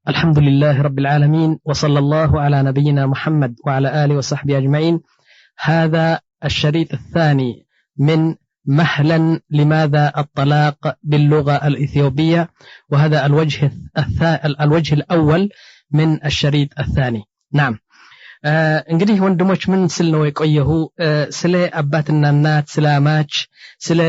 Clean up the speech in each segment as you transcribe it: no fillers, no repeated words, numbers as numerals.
الحمد لله رب العالمين وصلى الله على نبينا محمد وعلى آله وصحبه أجمعين. هذا الشريط الثاني من مهلا لماذا الطلاق باللغة الإثيوبية، وهذا الوجه الأول من الشريط الثاني. نعم እንግዲህ ወንድሞች ምን ስል ነው የቆየሁ ስለ አባትና እናት ስለ አማች ስለ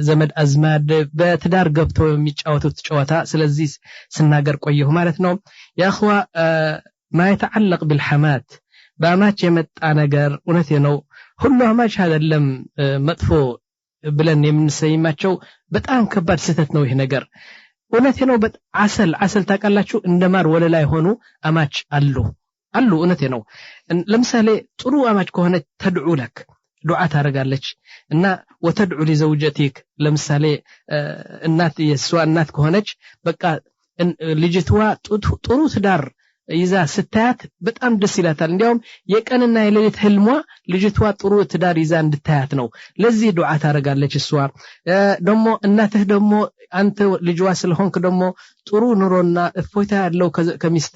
ዘመድ አዝማድ በትዳር ገብተው የሚጫወቱት ጨዋታ ስለዚህ ስናገር ቆየሁ ማለት ነው። ያ اخዋ ما يتعلق بالحمات በአማች የመጣ ነገር እውነቴ ነው ሁሉ አማች አይደለም መጥፎ ብለን የምንሰይማቸው በጣም ከባድ ስህተት ነው ይሄ ነገር እውነቴ ነው። አሰል ታውቃላችሁ እንደማር ወለላይ ሆኑ አማች አሉ እውነቴ ነው። ለምሳሌ ጥሩ አማች ከሆነ ተድዑ ለክ ዱዓ ታረጋለች እና ወተድዑ ለዘውጀቲክ ለምሳሌ እናት የሷ እናት ከሆነች በቃ ልጅቷ ጥሩ ትዳር ይዛ ስታያት በጣም ደስ ይላታል። እንዲያውም የቀንና የሌሊት ህልሟ ልጅቷ ጥሩ ትዳር ይዛ እንድታያት ነው። ለዚህ ዱዓ ታረጋለች እሷ ደሞ እናትህ ደሞ አንተ ልጅዋ ስለሆንክ ደሞ ጥሩ ኑሮና እፎይታ ያለው ከሚስት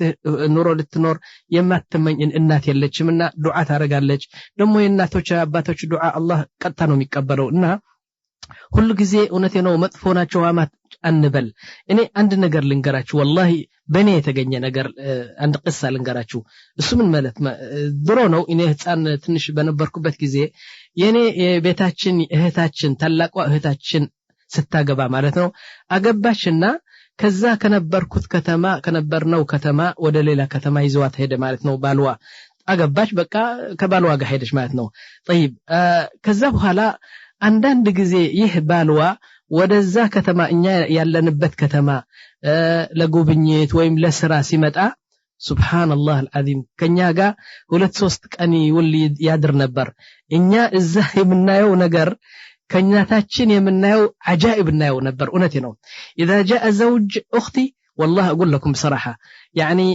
ኑሮ ልትኖር የማትመኝ እናት የለችምና ዱዓ ታረጋለች። ደሞ የእናቶች አባቶች ዱዓ አላህ ቀጥታ ነው የሚቀበለው እና ሁሉ ጊዜ እውነቴ ነው መጥፎ ናቸው አማት አንበል። እኔ አንድ ነገር ልንገራችሁ ወላሂ በእኔ የተገኘ ነገር አንድ ቅሳ ልንገራችሁ። እሱ ምን ማለት ድሮ ነው እኔ ህፃን ትንሽ በነበርኩበት ጊዜ የኔ የቤታችን እህታችን ታላቋ እህታችን ስታገባ ማለት ነው አገባችና ከዛ ከነበርነው ከተማ ወደ ሌላ ከተማ ይዘዋት ሄደ ማለት ነው። ባልዋ አገባች በቃ ከባልዋ ጋር ሄደች ማለት ነው። طيب ከዛ በኋላ አንዳንድ ጊዜ ይህ ባልዋ ወደዛ ከተማ እኛ ያለንበት ከተማ ለጉብኝት ወይም ለስራ ሲመጣ ሱብሃንአላህ አልዓዚም ከኛ ጋር 2-3 ቀን ይውል ያድር ነበር። እኛ እዛ የምናየው ነገር ከኛታችን የምናየው አጃኢብ እናየው ነበር እውነቴ ነው። اذا جاء زوج اختي والله اقول لكم بصراحه يعني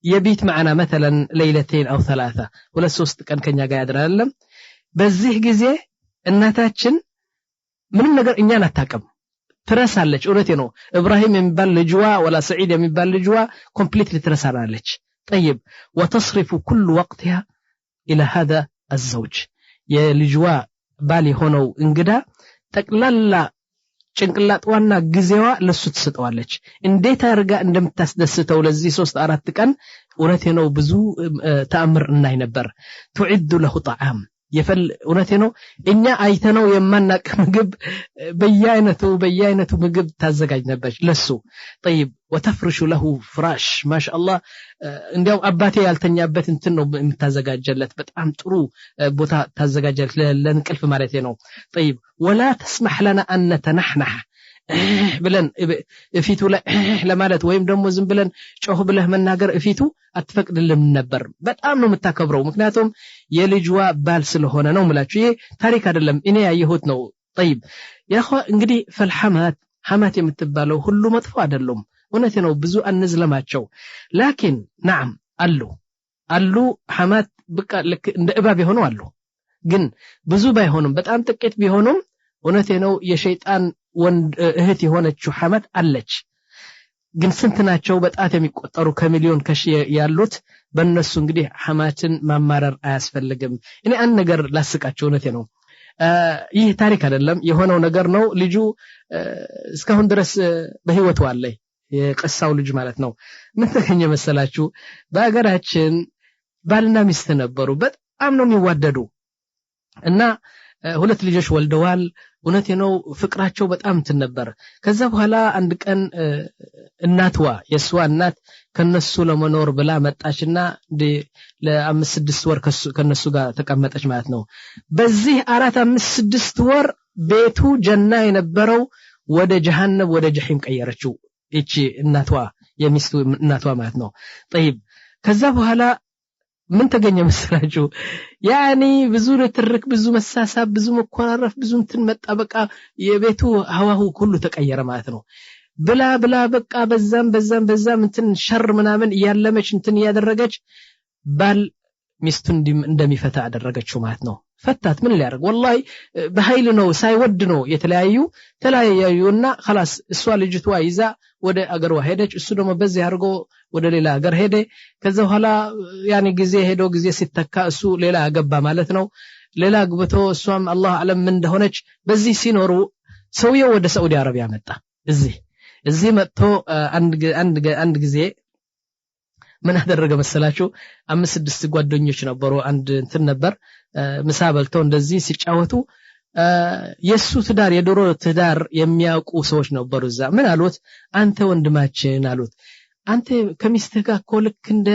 يبيت معنا مثلا ليلتين او 3 2-3 ቀን ከኛ ጋር ያድራል። በዚህ ጊዜ እናታችን ምንም ነገር እኛን አታቀም ትረሳለች እውነቴ ነው። ኢብራሂም የሚባል ልጅዋ ወላ ሰዒድ የሚባል ልጅዋ ኮምፕሊትሊ ትረሳናለች። طيب وتصرف كل وقتها الى هذا الزوج የልጅዋ ባል ሆነው እንግዳ ጠቅላላ ጭንቅላቷና ጊዜዋ ለሱ ትሰጠዋለች። እንዴት አርጋ እንደምታስደስተው ለዚህ 3-4 ቀን እውነቴ ነው ብዙ ተአምር እናይ ነበር። تعد له طعام يفل እውነቴ ነው እኛ አይተነው የማናቅ ምግብ በየአይነቱ ምግብ ታዘጋጅ ነበር ለሱ። طيب وتفرش له فراش ما شاء الله እንዲያው አባቴ ያልተኛበት እንትን ነው የምታዘጋጀለት በጣም ጥሩ ቦታ ታዘጋጀለት ለንቅልፍ ማለት ነው። طيب ولا تسمح لنا ان نتنحنح ብለን እፊቱ ላይ ለማለት ወይም ደግሞ ዝም ብለን ጮህ ብለህ መናገር እፊቱ አትፈቅድልም ነበር። በጣም ነው የምታከብረው ምክንያቱም የልጅዋ ባል ስለሆነ ነው ማለት ይሄ ታሪክ አይደለም እኔ ያየሁት ነው። طيب ያخ እንግዲህ ሐማት የምትባለው ሁሉ መጥፎ አይደለም እውነቴ ነው ብዙ አንዝለማቸው። ላኪን نعم አሉ ሐማት በቃ ልክ እንደ እባብ የሆኑ አሉ። ግን ብዙ ባይሆኑም በጣም ጥቂት ቢሆኑም እውነቴ ነው የሸይጣን እህት የሆነችው ሐማት አለች። ግን ስንት ናቸው በጣት የሚቆጠሩ ከሚሊዮን ከሺ ያሉት። በእነሱ እንግዲህ ሐማትን ማማረር አያስፈልግም። እኔ አንድ ነገር ላስቃቸው እውነቴ ነው ይህ ታሪክ አይደለም የሆነው ነገር ነው። ልጁ እስካሁን ድረስ በህይወቱ አለ የቀሳው ልጅ ማለት ነው። ምን ተገኘ መሰላችሁ በአገራችን ባልና ሚስት ነበሩ በጣም ነው የሚዋደዱ እና 2 ልጆች ወልደዋል። እውነቴ ነው ፍቅራቸው በጣም እንትን ነበር። ከዛ በኋላ አንድ ቀን እናትዋ የሷ እናት ከነሱ ለመኖር ብላ መጣችና ለ5-6 ወር ከነሱ ጋር ተቀመጠች ማለት ነው። በዚህ 4-5-6 ወር ቤቱ ጀና የነበረው ወደ ጀሃነም ወደ ጀሂም ቀየረችው እቺ እናትዋ የሚስቱ እናትዋ ማለት ነው። طيب ከዛ በኋላ ምን ተገኘ መስላችሁ ያኒ ብዙ ንትርክ ብዙ መሳሳብ ብዙ መኮራረፍ ብዙ እንትን መጣ በቃ የቤቱ ሀዋሁ ሁሉ ተቀየረ ማለት ነው። ብላ በቃ በዛም እንትን ሸር ምናምን ያለመች እንትን ያደረገች ባል ሚስቱን እንደሚፈታ አደረገችው ማለት ነው ፈታት ምን ሊያደርግ والله በኃይል ነው ሳይወድ ነው ተለያዩና خلاص እሷ ልጅቷ ይዛ ወደ አገሯ ሄደች እሱ ደግሞ በዚህ አድርጎ ወደ ሌላ አገር ሄደ ከዛ በኋላ ያኒ ጊዜ ሲተካ እሱ ሌላ አገባ ማለት ነው ሌላ ግብቶ እሷም አላህ አለም ምን እንደሆነች በዚህ ሲኖሩ ሰውየው ወደ ሳዑዲ አረቢያ መጣ እዚህ መጥቶ አንድ ጊዜ ምን አደረገ መሰላችሁ 5-6 ጓደኞች ነበሩ አንድ እንትን ነበር ምሳ በልተው እንደዚህ ሲጫወቱ የሱ ትዳር የዶሮ ትዳር የሚያውቁ ሰዎች ነበሩ እዛ ምን አሉት አንተ ወንድማችን አሉት አንተ ከሚስትህ ጋር ኮልክ እንደ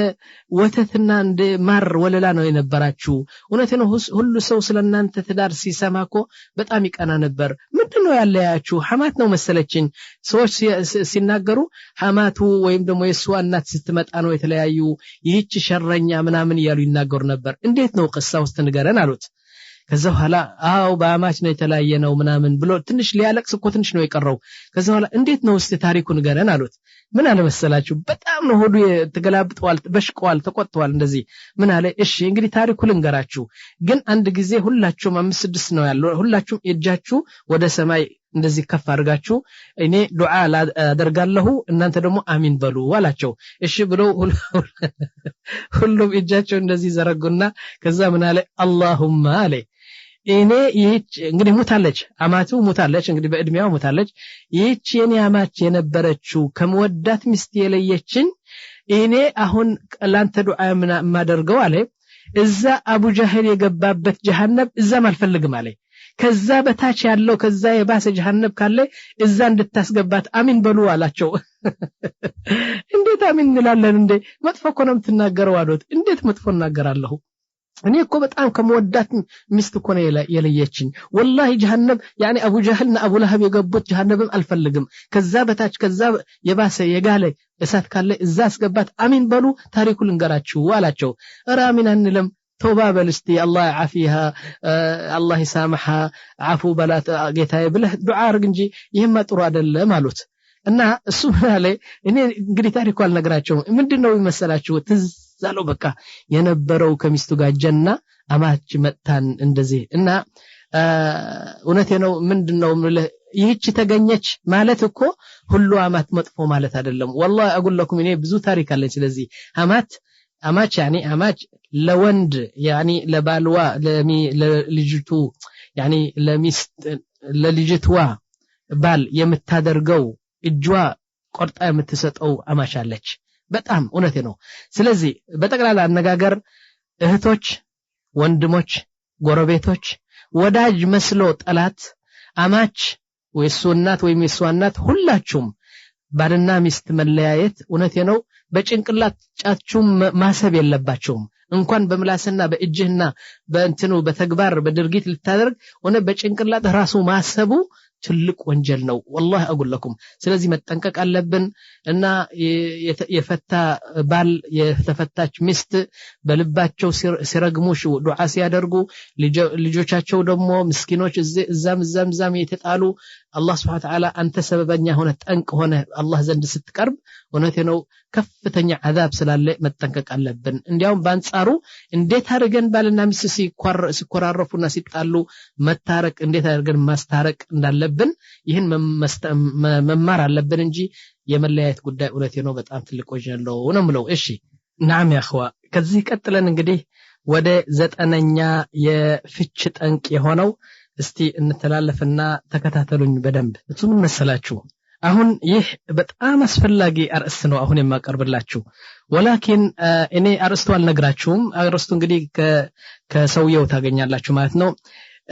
ወተትና እንደ ማር ወለላ ነው የነበራችሁ እውነቴን ሁሉ ሰው ስለናንተ ትዳር ሲሰማኮ በጣም ይቀና ነበር ምንድነው ያለያችሁ ሐማት ነው መሰለችኝ ሰዎች ሲናገሩ ሐማቱ ወይም ደግሞ የሷ እናት ስትመጣ ነው የተለያዩ ይህች ሸረኛ ምናምን ይያሉ ይናገሩ ነበር እንዴት ነው ቅሳው ውስጥ ንገረን አሉት ከዛ በኋላ በአማች ነው የተለያየ ነው ምናምን ብሎ ትንሽ ሊያለቅስ እኮ ትንሽ ነው የቀረው ከዛ በኋላ እንዴት ነው እስቲ ታሪኩን ንገረን አሉት ምን አለ መሰላችሁ በጣም ነው ሆዱ ተገላብጠዋል በሽቀዋል ተቆጥተዋል እንደዚህ ምን አለ እሺ እንግዲህ ታሪኩን ልንገራችሁ ግን አንድ ጊዜ ሁላችሁም 5-6 ነው ያለው ሁላችሁም እጃችሁ ወደ ሰማይ እንደዚህ ከፍ አድርጋችሁ እኔ ዱዓ አደርጋለሁ እናንተ ደግሞ አሚን በሉ አላቸው እሺ ብለው ሁሉም እጃቸው እንደዚህ ዘረጉና ከዛ ምን አለ አላሁማ አለ እኔ ይህች እንግዲህ ሙታለች አማቱ ሙታለች እንግዲህ በእድሜያው ሙታለች ይህች የኔ አማች የነበረችው ከመወዳት ሚስት የለየችን እኔ አሁን ላንተ ዱዓ ማደርገው አለ እዛ አቡ ጃህል የገባበት ጀሃነም እዛም አልፈልግም አለ ከዛ በታች ያለው ከዛ የባሰ ጀሃነም ካለ እዛ እንድታስገባት አሚን በሉ አላቸው እንዴት አሚን እንላለን እንዴ መጥፎ እኮ ነው የምትናገረው አሉት እንዴት መጥፎ እናገራለሁ እኔ እኮ በጣም ከመወዳት ሚስት እኮ ነው የለየችኝ والله ጀሃነም ያኒ አቡ ጃህልና አቡ ለሀብ የገቡት ጀሃነም አልፈልግም ከዛ በታች ከዛ የባሰ የጋለ እሳት ካለ እዛ አስገባት አሚን በሉ ታሪኩን ልንገራችሁ አላቸው ኧረ አሚን አንለም توبة بلستي الله يعافيها الله يسامحها عفو بلات ጌታዬ ብለህ ዱዓ አርግ እንጂ ይሄማ ጥሩ አይደለም አሉት እና እሱ ማለት እኔ እንግዲህ ታሪኩ አልነግራቸውም ምንድነው ይመስላችሁ ትዛለው በቃ የነበረው ከሚስቱ ጋር ጀና አማች መጣን እንደዚህ እና እውነቴ ነው ምንድነው ይህች ተገኘች ማለት እኮ ሁሉ አማት መጥፎ ማለት አይደለም والله اقول لكم እኔ ብዙ ታሪክ አለኝ ስለዚህ አማች ያኒ አማች ለወንድ ያኒ ለባልዋ ለልጅቱ ያኒ ለሚስት ለልጅቷ ባል የምታደርገው እጇ ቆርጣ የምትሰጠው አማች አለች በጣም እውነቴ ነው ስለዚህ በጠቅላላ አነጋገር እህቶች ወንድሞች ጎረቤቶች ወዳጅ መስሎ ጠላት አማች ወይስ እናት ወይም የሷናት ሁላችሁም ባልና ሚስት መለያየት እውነቴ ነው በጭንቅላታችሁ ማሰብ የለባችሁም እንኳን በምላስና በእጅህና በእንትኑ በተግባር በድርጊት ልታደርግ ሆነ በጭንቅላት ራሱ ማሰቡ ትልቅ ወንጀል ነው والله اقول لكم ስለዚህ መጠንቀቅ አለብን እና የፈታ ባል የተፈታች ሚስት በልባቸው ሲረግሙሽ ዱዓ ሲያደርጉ ልጆቻቸው ደግሞ ምስኪኖች እዛም የተጣሉ አላህ Subhanahu Wa Ta'ala አንተ ሰበበኛ ሆነ ጠንቅ ሆነ አላህ ዘንድ ስትቀርብ እውነቴ ነው ከፍተኛ አዛብ ስላለ መጠንቀቅ አለብን እንዲያውም ባንጻሩ እንዴት አድርገን ባልና ሚስት ሲኮራረፉና ሲጣሉ መታረቅ እንዴት አድርገን ማስታረቅ እንዳለብን ይህን መማር አለብን እንጂ የመለያየት ጉዳይ እውነቴ ነው በጣም ትልቅ ወንጀል ነው ምለው እሺ ናም ያ اخوا ከዚህ ቀጥለን እንግዲህ ወደ 9ኛ የፍች ጠንቅ የሆነው እስቲ እንተላለፍና ተከታተሉኝ በደንብ እሱ ምን መሰላችሁ አሁን ይህ በጣም አስፈላጊ አርዕስ ነው አሁን የማቀርብላችሁ ወላኪን እኔ አርዕስቱ አልነግራችሁም አርዕስቱ እንግዲህ ከሰውየው ታገኛላችሁ ማለት ነው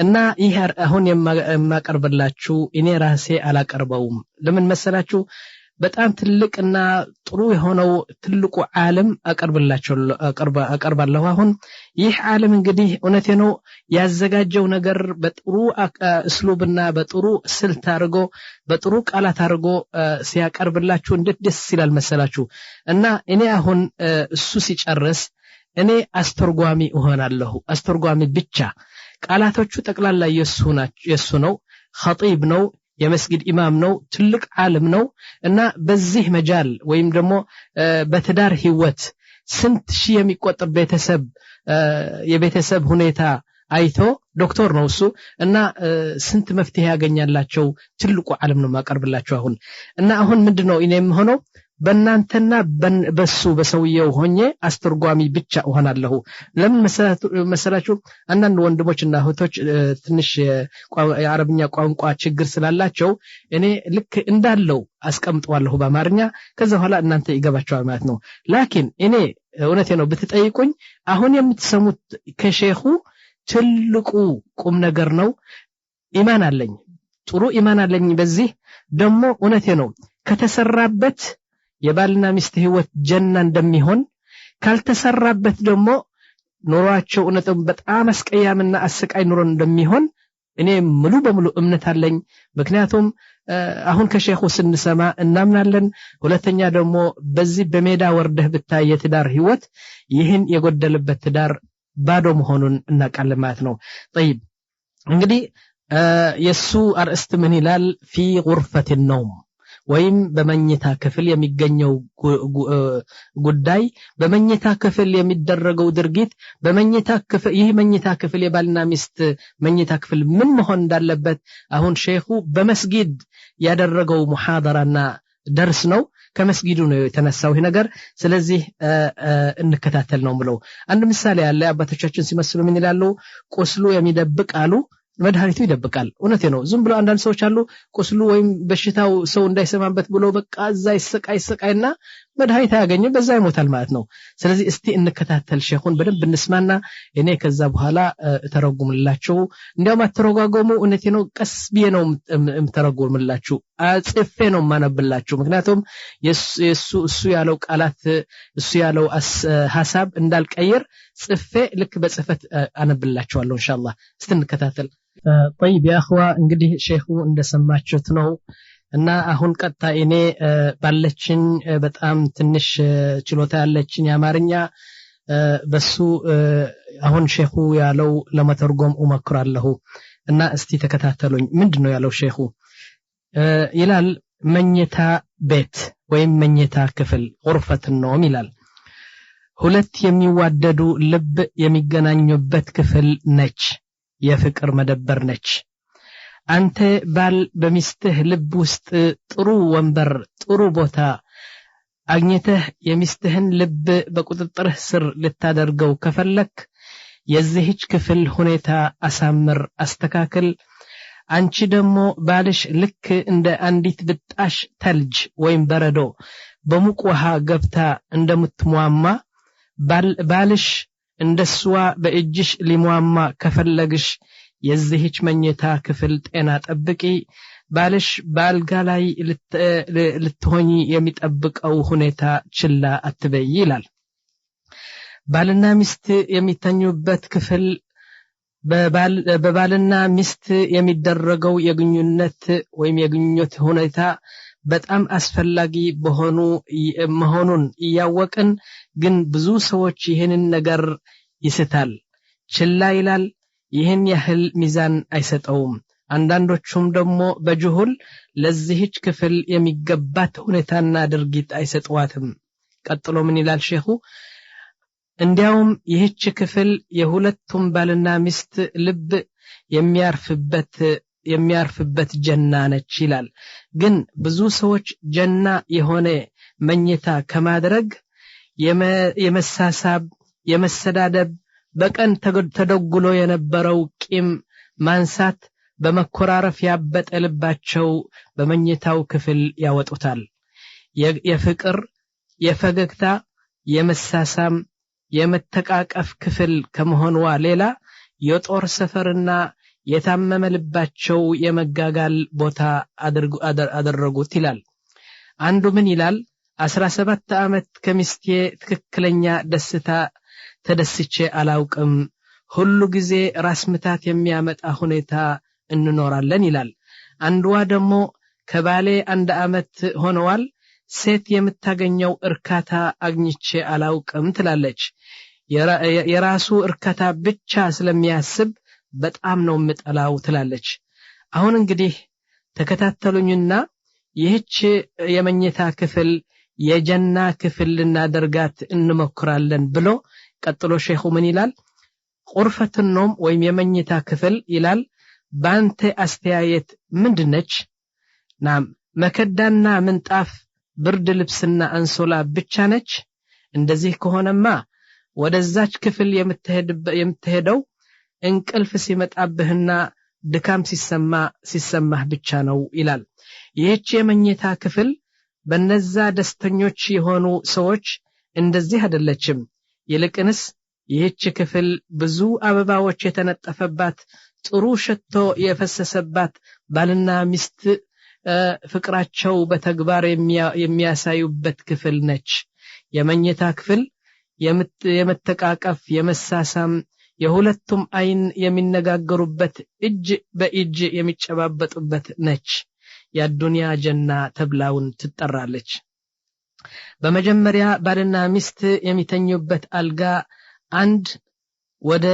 እና ይህ አሁን የማቀርብላችሁ እኔ ራሴ አላቀርበውም ለምን መሰላችሁ በጣም ትልቅና ጥሩ የሆነው ትልቁ ዓለም አቀርባለሁ አሁን ይህ ዓለም እንግዲህ እውነቴ ነው ያዘጋጀው ነገር በጥሩ እስሉብና በጥሩ ስልት አድርጎ በጥሩ ቃላት አድርጎ ሲያቀርብላችሁ እንዴት ደስ ይላል መሰላችሁ እና እኔ አሁን እሱ ሲጨርስ እኔ አስተርጓሚ እሆናለሁ አስተርጓሚ ብቻ ቃላቶቹ ጠቅላላ የሱ ነው ኸጢብ ነው የመስጊድ ኢማም ነው ትልቅ ዓለም ነው እና በዚህ መጃል ወይም ደግሞ በትዳር ህይወት ስንት ሺህ የሚቆጠር ቤተሰብ የቤተሰብ ሁኔታ አይቶ ዶክተር ነው እሱ እና ስንት መፍትሄ ያገኛላቸው ትልቁ ዓለም ነው ማቀርብላችሁ አሁን እና አሁን ምንድነው እኔም ሆኖ በእናንተና በሱ በሰውየው ሆኜ አስተርጓሚ ብቻ ሆናለሁ ለምን መሰላችሁ አንዳንድ ወንድሞችና እህቶች ትንሽ የአረብኛ ቋንቋ ችግር ስላላቸው እኔ ልክ እንዳለው አስቀምጠዋለሁ በአማርኛ ከዛ በኋላ እናንተ ይገባችኋል ማለት ነው ላኪን እኔ እውነቴ ነው ብትጠይቁኝ አሁን የምትሰሙት ከሼኹ ትልቁ ቁም ነገር ነው ኢማን አለኝ ጥሩ ኢማን አለኝ በዚህ ደሞ እውነቴ ነው ከተሰራበት የባልና ሚስት ህይወት ጀና እንደሚሆን ካልተሰራበት ደሞ ኑሯቸው እውነትም በጣም አስቀያምና አስቃይ ኑሮ እንደሚሆን እኔ ሙሉ በሙሉ እምነት አለኝ ምክንያቱም አሁን ከሼኹ ስንሰማ እናምናለን ሁለተኛ ደሞ በዚህ በሜዳ ወርደህ ብታይ የትዳር ህይወት ይህን የጎደለበት ትዳር ባዶ መሆኑን እናቃለን ማለት ነው طيب እንግዲህ የሱ አርእስት ምን ይላል في غرفة النوم ወይም በመኝታ ክፍል የሚገኘው ጉዳይ በመኝታ ክፍል የሚደረገው ድርጊት በመኝታ ክፍል ይህ መኝታ ክፍል የባልና ሚስት መኝታ ክፍል ምን መሆን እንዳለበት አሁን ሼኹ በመስጊድ ያደረገው ሙሐደራና ደርስ ነው ከመስጊዱ ነው የተነሳው ይሄ ነገር ስለዚህ እንከታተል ነው ብለው አንድ ምሳሌ ያለ አባቶቻችን ሲመስሉ ምን ይላሉ ቁስሉ የሚደብቅ አሉ መድኃኒቱ ይደብቃል እውነቴ ነው ዝም ብሎ አንዳንድ ሰዎች አሉ ቁስሉ ወይም በሽታው ሰው እንዳይሰማበት ብሎ በቃ እዛ ይሰቃይና መድኃኒት ያገኘ በዛ ይሞታል ማለት ነው ስለዚህ እስቲ እንከታተል ሼኹን በደንብ እንስማና እኔ ከዛ በኋላ ተረጉምላችሁ እንዲያውም አተረጓጎሙ እውነቴ ነው ቀስ ብዬ ነው ተረጉምላችሁ አጽፌ ነው ማነብላችሁ ምክንያቱም እሱ ያለው ቃላት እሱ ያለው ሐሳብ እንዳልቀየር ጽፌ ልክ በጽፈት አነብላችኋለሁ ኢንሻአላህ እስቲ እንከታተል طيب يا اخوا እንግዲህ ሼኹ እንደሰማችሁት ነው እና አሁን ቀጣ እኔ ባለችን በጣም ትንሽ ችሎታ ያለችን ያማርኛ በሱ አሁን ሼኹ ያለው ለመተርጎም እሞክራለሁ እና እስቲ ተከታተሉኝ ምንድነው ያለው ሼኹ ይላል መኝታ ቤት ወይም መኝታ ክፍል غرفة النوم ይላል ሁለት የሚዋደዱ ልብ የሚገናኙበት ክፍል ነች የፍቅር መደበር ነች አንተ ባል በሚስትህ ልብ ውስጥ ጥሩ ወንበር ጥሩ ቦታ አግኝተህ የሚስትህን ልብ በቁጥጥርህ ስር ልታደርገው ከፈለክ የዚህች ክፍል ሁኔታ አሳምር አስተካክል አንቺ ደግሞ ባልሽ ልክ እንደ አንዲት ብጣሽ ተልጅ ወይም በረዶ በሙቅ ውሃ ገብታ እንደምትሟማ ባልሽ እንደሷ በእጅሽ ሊሟማ ከፈለግሽ የዚህች መኝታ ክፍል ጤና ጠብቂ ባልሽ ባልጋ ላይ ልትሆኚ የሚጠብቀው ሁኔታ ችላ አትበይ ይላል ባልና ሚስት የሚተኙበት ክፍል በባልና ሚስት የሚደረገው የግንኙነት ወይም የግንኙነት ሁኔታ በጣም አስፈላጊ መሆኑን ያወቅን ግን ብዙ ሰዎች ይህንን ነገር ይስታል ችላ ይላል ይህን ያህል ሚዛን አይሰጠውም አንዳንዶቹም ደግሞ በጅሁል ለዚህች ክፍል የሚገባት ሁኔታና ድርጊት አይሰጧትም ቀጥሎ ምን ይላል ሼኹ እንዲያውም ክፍል የሁለቱም ባልና ሚስት ልብ የሚያርፍበት ጀና ነች ይላል ግን ብዙ ሰዎች ጀና የሆነ መኝታ ከማድረግ የመሳሳብ የመሰዳደብ በቀን ተደጉሎ የነበረው ቂም ማንሳት በመኮራረፍ ያበጠ ልባቸው በመኝታው ክፍል ያወጡታል የፍቅር የፈገግታ የመሳሳም የመተቃቀፍ ክፍል ከመሆንዋ ሌላ የጦር ሰፈርና የታመመ ልባቸው የመጋጋል ቦታ አደረጉት ይላል አንዱ ምን ይላል 17 ዓመት ከሚስቴ ትክክለኛ ደስታ ተደስቼ አላውቅም ሁሉ ጊዜ ራስ ምታት የሚያመጣ ሁኔታ እንኖራለን ይላል አንዷ ደግሞ ከባሌ 1 ዓመት ሆነዋል ሴት የምታገኘው እርካታ አግኝቼ አላውቅም ትላለች የራሱ እርካታ ብቻ ስለሚያስብ በጣም ነው ምጠላው ትላለች አሁን እንግዲህ ተከታተሉኝና ይህች የመኝታ ክፍል የጀና ክፍል ልናደርጋት እንሞክራለን ብሎ ቀጥሎ ሼኹ ምን ይላል ቁርፈት النوم ወይም የመኝታ ክፍል ይላል ባንተ አስተያየት ምንድነች ናም መከዳና ምንጣፍ ብርድ ልብስና አንሶላ ብቻ ነች እንደዚህ ከሆነማ ወደዛች ክፍል የምትሄደው እንቅልፍ ሲመጣብህና ድካም ሲሰማህ ብቻ ነው ይላል ይህች የመኝታ ክፍል በነዛ ደስተኞች የሆኑ ሰዎች እንደዚህ አይደለችም ይልቅንስ ይህች ክፍል ብዙ አበባዎች የተነጠፈባት ጥሩ ሽቶ የፈሰሰባት ባልና ሚስት ፍቅራቸው በተግባር የሚያሳዩበት ክፍል ነች የመኝታ ክፍል የመተቃቀፍ የመሳሳም የሁለቱም አይን የሚነጋገሩበት እጅ በእጅ የሚጨባበጡበት ነች የዱንያ ጀና ተብላውን ትጠራለች በመጀመሪያ ባልና ሚስት የሚተኙበት አልጋ አንድ ወደ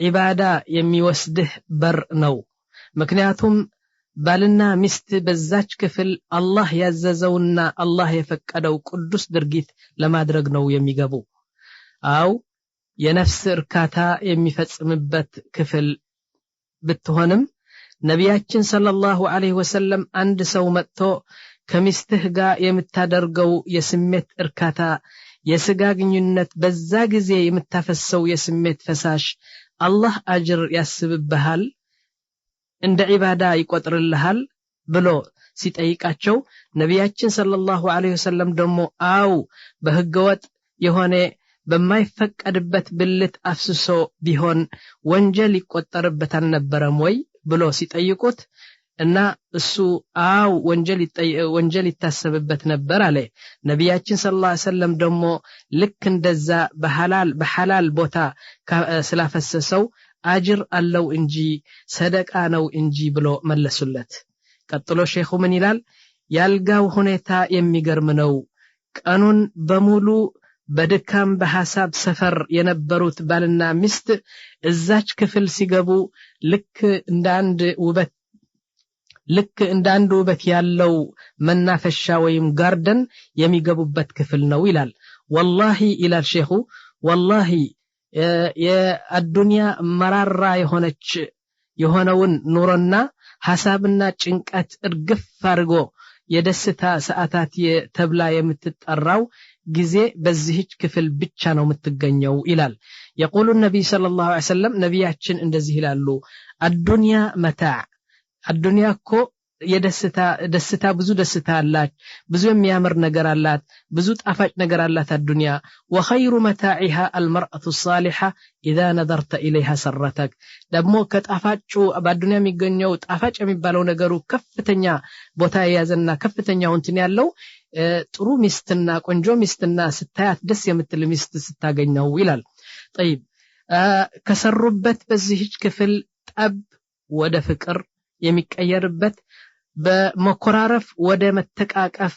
ዒባዳ የሚወስድህ በር ነው ምክንያቱም ባልና ሚስት በዛች ክፍል አላህ ያዘዘውና አላህ የፈቀደው ቅዱስ ድርጊት ለማድረግ ነው የሚገቡ አው የነፍስ እርካታ የሚፈጽምበት ክፍል ብትሆንም ነቢያችን ሰለላሁ ዐለይሂ ወሰለም አንድ ሰው መጥቶ ከሚስትህ ጋር የምታደርገው የስሜት እርካታ የስጋ ግንኙነት በዛ ጊዜ የምታፈሰው የስሜት ፈሳሽ አላህ አጅር ያስብብሃል እንደ ዒባዳ ይቆጥርልሃል ብሎ ሲጠይቃቸው ነቢያችን ሰለላሁ ዐለይሂ ወሰለም ደግሞ አው በህገወጥ የሆነ በማይፈቀድበት ብልት አፍስሶ ቢሆን ወንጀል ይቆጠርበት አልነበረም ወይ ብሎ ሲጠይቁት እና እሱ አው ወንጀል ይታሰብበት ነበር አለ ነቢያችን ሰለላሁ ዐለይሂ ወሰለም ደግሞ ልክ እንደዛ በሐላል ቦታ ስላፈሰሰው አጅር አለው እንጂ ሰደቃ ነው እንጂ ብሎ መለሱለት ቀጥሎ ሼኹ ምን ይላል ያልጋው ሁኔታ የሚገርም ነው ቀኑን በሙሉ በድካም በሐሳብ ሰፈር የነበሩት ባልና ሚስት እዛች ክፍል ሲገቡ ልክ እንደ አንድ ውበት ያለው መናፈሻ ወይም ጋርደን የሚገቡበት ክፍል ነው ይላል ወላሂ ይላል ሼኹ ወላሂ የአዱንያ መራራ የሆነውን ኑሮና ሐሳብና ጭንቀት እርግፍ አድርጎ የደስታ ሰዓታት ተብላ የምትጠራው ጊዜ በዚህች ክፍል ብቻ ነው የምትገኘው ይላል يقول النبي صلى الله عليه وسلم ነቢያችን እንደዚህ ይላሉ الدنيا متاع الدنيا እኮ የደስታ ብዙ ደስታ አላት ብዙ የሚያምር ነገር አላት ብዙ ጣፋጭ ነገር አላት الدنيا وخير متاعها المرأة الصالحة إذا نظرت إليها سرتك ደግሞ ከጣፋጩ በአዱንያ የሚገኘው ጣፋጭ የሚባለው ነገሩ ከፍተኛ ቦታ ያዘና ከፍተኛው እንትን ያለው ጥሩ ሚስትና ቆንጆ ሚስትና ስታያት ደስ የምትል ሚስት ስታገኘው ይላል طيب ከሰሩበት በዚህች ክፍል ጠብ ወደ ፍቅር የሚቀየርበት በመኮራረፍ ወደ መተቃቀፍ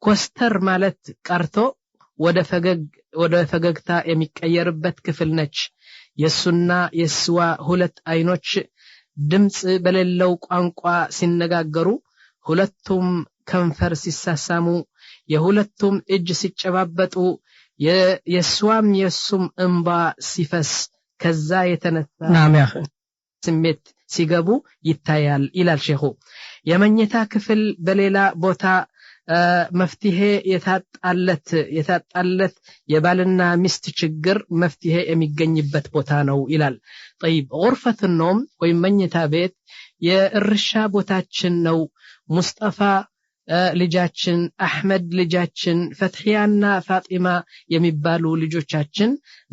ኮስተር ማለት ቀርቶ ወደ ፈገግታ የሚቀየርበት ክፍል ነች የሱና የስዋ ሁለት አይኖች ድምጽ በሌለው ቋንቋ ሲነጋገሩ ሁለቱም ከንፈር ሲሳሳሙ የሁለቱም እጅ ሲጨባበጡ የስዋም የሱም እንባ ሲፈስ ከዛ የተነሳ ስሜት ሲገቡ ይታያል ይላል ሼኹ የመኝታ ክፍል በሌላ ቦታ መፍትሄ የታጣለት የባልና ሚስት ችግር መፍትሄ የሚገኝበት ቦታ ነው ይላል طيب غرفة النوم ወይም መኝታ ቤት የእርሻ ቦታችን ነው ሙስጠፋ ልጃችን አህመድ ልጃችን ፈትሂያና ፋጢማ የሚባሉ ልጆቻችን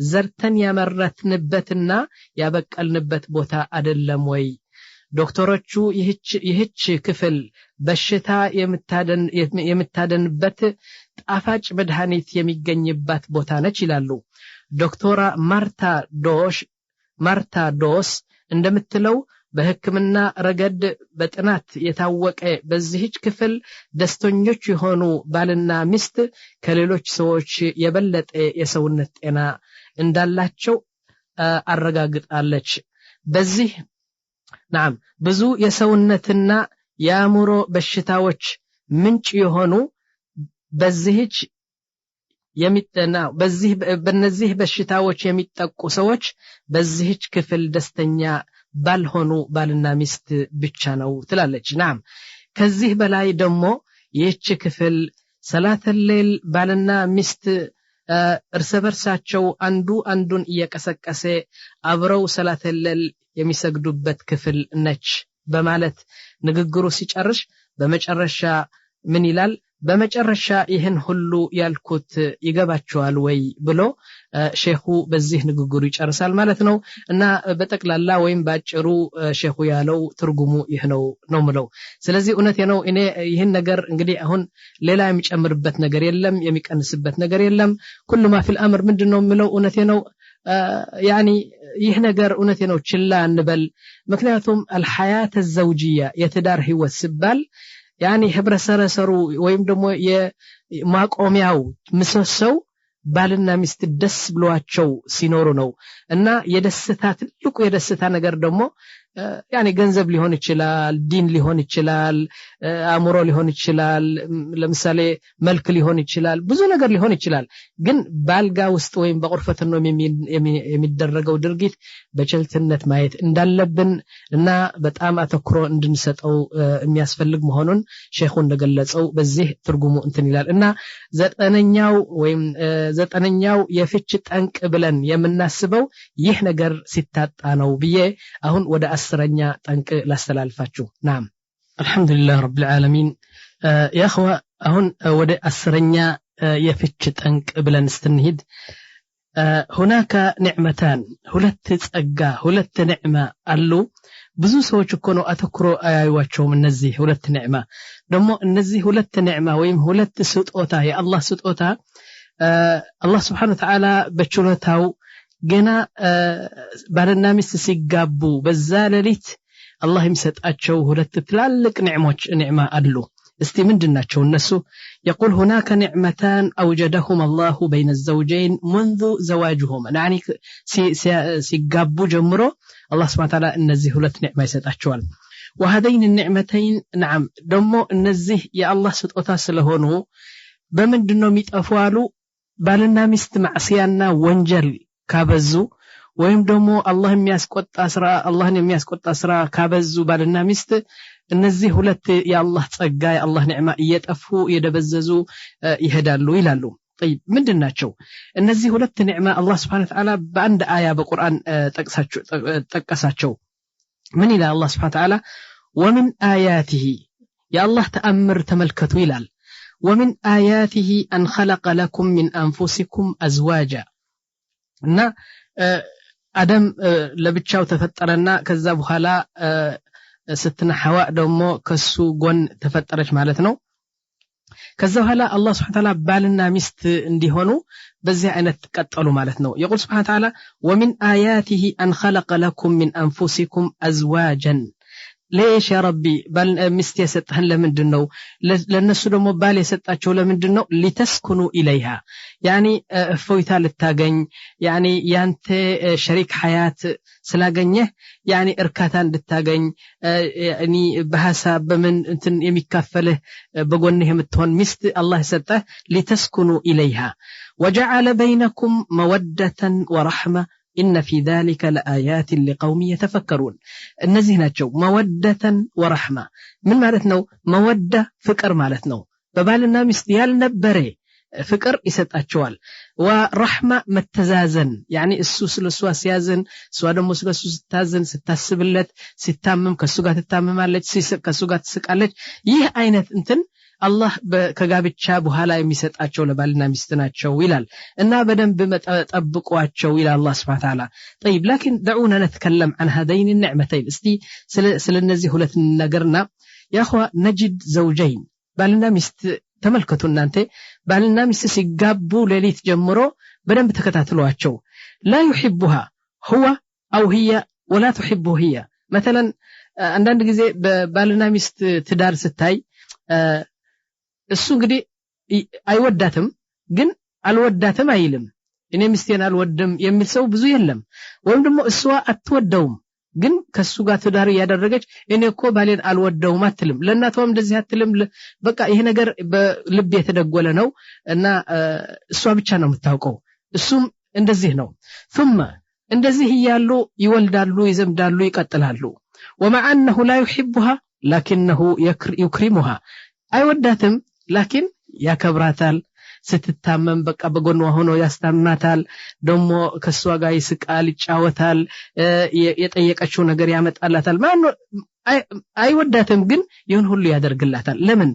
ዘርተን ያመረትንበትና ያበቀልንበት ቦታ አይደለም ወይ ዶክተሮቹ ይህች ክፍል በሽታ የምታደንበት ጣፋጭ መድኃኒት የሚገኝበት ቦታ ነች ይላሉ ዶክተራ ማርታ ዶስ እንደምትለው በህክምና ረገድ በጥናት የታወቀ በዚህች ክፍል ደስተኞች የሆኑ ባልና ሚስት ከሌሎች ሰዎች የበለጠ የሰውነት ጤና እንዳላቸው አረጋግጣለች በዚህ نعم ብዙ የሰውነትና የአእምሮ በሽታዎች ምንጭ የሆኑ በዚህች የሚጠና በነዚህ በሽታዎች የሚጠቁ ሰዎች በዚህች ክፍል ደስተኛ ባልሆኑ ባልና ሚስት ብቻ ነው ትላለች ናም ከዚህ በላይ ደግሞ ይህች ክፍል ሰላተል ሌል ባልና ሚስት እርስ በርሳቸው አንዱ አንዱን እየቀሰቀሰ አብረው ሰላተል ሌል የሚሰግዱበት ክፍል ነች በማለት ንግግሩ ሲጨርሽ በመጨረሻ ምን ይላል በመጨረሻ ይህን ሁሉ ያልኩት ይገባቸዋል ወይ ብሎ ሼኹ በዚህ ንግግሩ ይጨርሳል ማለት ነው እና በጠቅላላ ወይም ባጭሩ ሼኹ ያለው ትርጉሙ ይህ ነው ምለው ስለዚህ እውነቴ ነው እኔ ይህን ነገር እንግዲህ አሁን ሌላ የሚጨምርበት ነገር የለም የሚቀንስበት ነገር የለም ሁሉ ما في الامر ምንድነው ምለው እውነቴ ነው يعني ይህ ነገር እውነቴ ነው ችላ እንበል ምክንያቱም الحياه الزوجيه የትዳር ህይወት ሲባል يعني ህብረሰረሰሩ ወይም ደግሞ የማቆሚያው ምሰሶው ባልና ሚስት ደስ ብሏቸው ሲኖሩ ነው እና የደስታ ትልቁ የደስታ ነገር ደግሞ يعني ገንዘብ ሊሆን ይችላል ዲን ሊሆን ይችላል አእምሮ ሊሆን ይችላል ለምሳሌ መልክ ሊሆን ይችላል ብዙ ነገር ሊሆን ይችላል ግን ባልጋ ውስጥ ወይም በቁርፈት ነው የሚደረገው ድርጊት በቸልተነት ማየት እንዳለብን እና በጣም አተኩሮ እንድንሰጠው የሚያስፈልግ መሆኑን ሼኹ እንደገለጸው በዚህ ትርጉሙ እንትን ይላል እና ዘጠነኛው የፍች ጠንቅ ብለን የምናስበው ይህ ነገር ሲታጣ ነው ብዬ አሁን ወደ አስረኛ ጠንቅ ላስተላልፋችሁ ናም አልহামዱሊላህ ረብል ዓለሚን ያ اخዋ አሁን ወደ አስረኛ የፍች ጠንቅ ብለን ስትንሂድ هناك نعمتان ሁለት ጸጋ ሁለት ንዕማ አሉ ብዙ ሰዎች እኮ ነው አተኩሮ አያዩዋቸውም እነዚህ ሁለት ንዕማ ደግሞ እነዚህ ሁለት ንዕማ ወይም ሁለት ስጦታ የአላህ ስጦታ አላህ Subhanahu Wa Ta'ala በችሎታው ገና ባልና ሚስት ሲጋቡ በዛ ሌሊት አላህ የሚሰጣቸው ሁለት ትላልቅ ንዕማ አሉ እስቲ ምንድናቸው እነሱ يقول هناك نعمتان أوجدهما الله بين الزوجين منذ زواجهما يعني ሲጋቡ ጀምሮ الله سبحانه وتعالى እነዚህ ሁለት ንዕማ ይሰጣቸዋል وهذين النعمتين نعم ደግሞ እነዚህ የአላህ ስጦታ ስለሆኑ በምንድነው የሚጠፋሉ ባልና ሚስት ማዕሲያና ወንጀል ካበዙ ወይም ደግሞ አላህን የሚያስቆጣ ስራ ካበዙ ባልና ሚስት እነዚህ ሁለት የአላህ ጸጋ የአላህ ንዕማ እየጠፉ የደበዘዙ ይሄዳሉ ይላሉ طيب ምንድናቸው እነዚህ ሁለት ንዕማ አላህ Subhanahu Wa Ta'ala በአንድ አያ በቁርአን ጠቀሳቸው ምን ይላል አላህ Subhanahu Wa Ta'ala ومن آياته يا الله تأمر ተመልከቱ ይላል ومن آياته أن خلق لكم من أنفسكم أزواجا እና አደም ለብቻው ተፈጠረና ከዛ በኋላ ስትነ ሐዋ ደግሞ ከሱ ጎን ተፈጠረች ማለት ነው ከዛ በኋላ አላህ Subhanahu Wa Ta'ala ባልና ሚስት እንዲሆኑ በዚህ አይነት ተቀጠሉ ማለት ነው يقول سبحانه وتعالى ومن آياته أن خلق لكم من أنفسكم أزواجا ليش يا ربي بل ሚስት የሰጠህን ለምንድነው ለነሱ ደግሞ ባል የሰጣቸው ለምንድነው لتسكنوا إليها يعني እፎይታ ልታገኝ يعني ያንተ ሸሪክ ሐያት ስላገኘህ يعني እርካታ እንድታገኝ يعني በሐሳብ በምን እንትን የሚካፈልህ በጎንህ የምትሆን ሚስት አላህ የሰጠህ لتسكنوا إليها وجعل بينكم مودة ورحمة إن في ذلك لآيات لقوم يتفكرون እነዚህ ናቸው مودة ورحمة ምን ማለት ነው مودة ፍቅር ማለት ነው በባልና ሚስት ያልነበረ ፍቅር ይሰጣቸዋል ورحمة መተዛዘን يعني እሱ ስለሷ ሲያዝን እሷ ደግሞ ስለሱ ስታዝን ስታስብለት ሲታመም ከሱ ጋር ትታመማለች ሲስቅ ከሱ ጋር ትስቃለች ይህ አይነት እንትን አላህ ከጋብቻ በኋላ የሚሰጣቸው ለባልና ሚስት ናቸው ይላል እና በደንብ ጠብቋቸው ይላል አላህ Subhanahu Wa Ta'ala طيب لكن دعونا نتكلم عن هذين النعمتين እስቲ ስለነዚህ ሁለት ነገርና يا اخوا نجد زوجين ባልና ሚስት ተመልከቱ እናንተ ባልና ሚስት ሲጋቡ ሌሊት ጀምሮ በደንብ ተከታተሏቸው لا يحبها هو او هي ولا تحبه هي مثلا አንዳንድ ጊዜ ባልና ሚስት ትዳር ስታይ እሱ እንግዲህ አይወዳትም ግን አልወዳትም አይልም እኔ ሚስቴን አልወድም የሚል ሰው ብዙ የለም ወይም ደግሞ እሷ አትወደውም ግን ከሱ ጋር ትዳር ያደረገች እኔ እኮ ባሌን አልወደውም አትልም ለእናቷም እንደዚህ አትልም በቃ ይሄ ነገር በልብ የተደጎለ ነው እና እሷ ብቻ ነው የምታውቀው እሱም እንደዚህ ነው ثم እንደዚህ ይያሉ ይወልዳሉ ይዘምዳሉ ይቀጥላሉ ومع انه لا يحبها لكنه يكرمها አይወዳትም لكن ያከብራታል ስትታመም በቃ በጎኗ ሆኖ ያስታምናታል ደሞ ከሷ ጋር ይስቃል ይጫወታል የጠየቀችው ነገር ያመጣላታል ማን አይወዳትም ግን ይሁን ሁሉ ያደርግላታል ለምን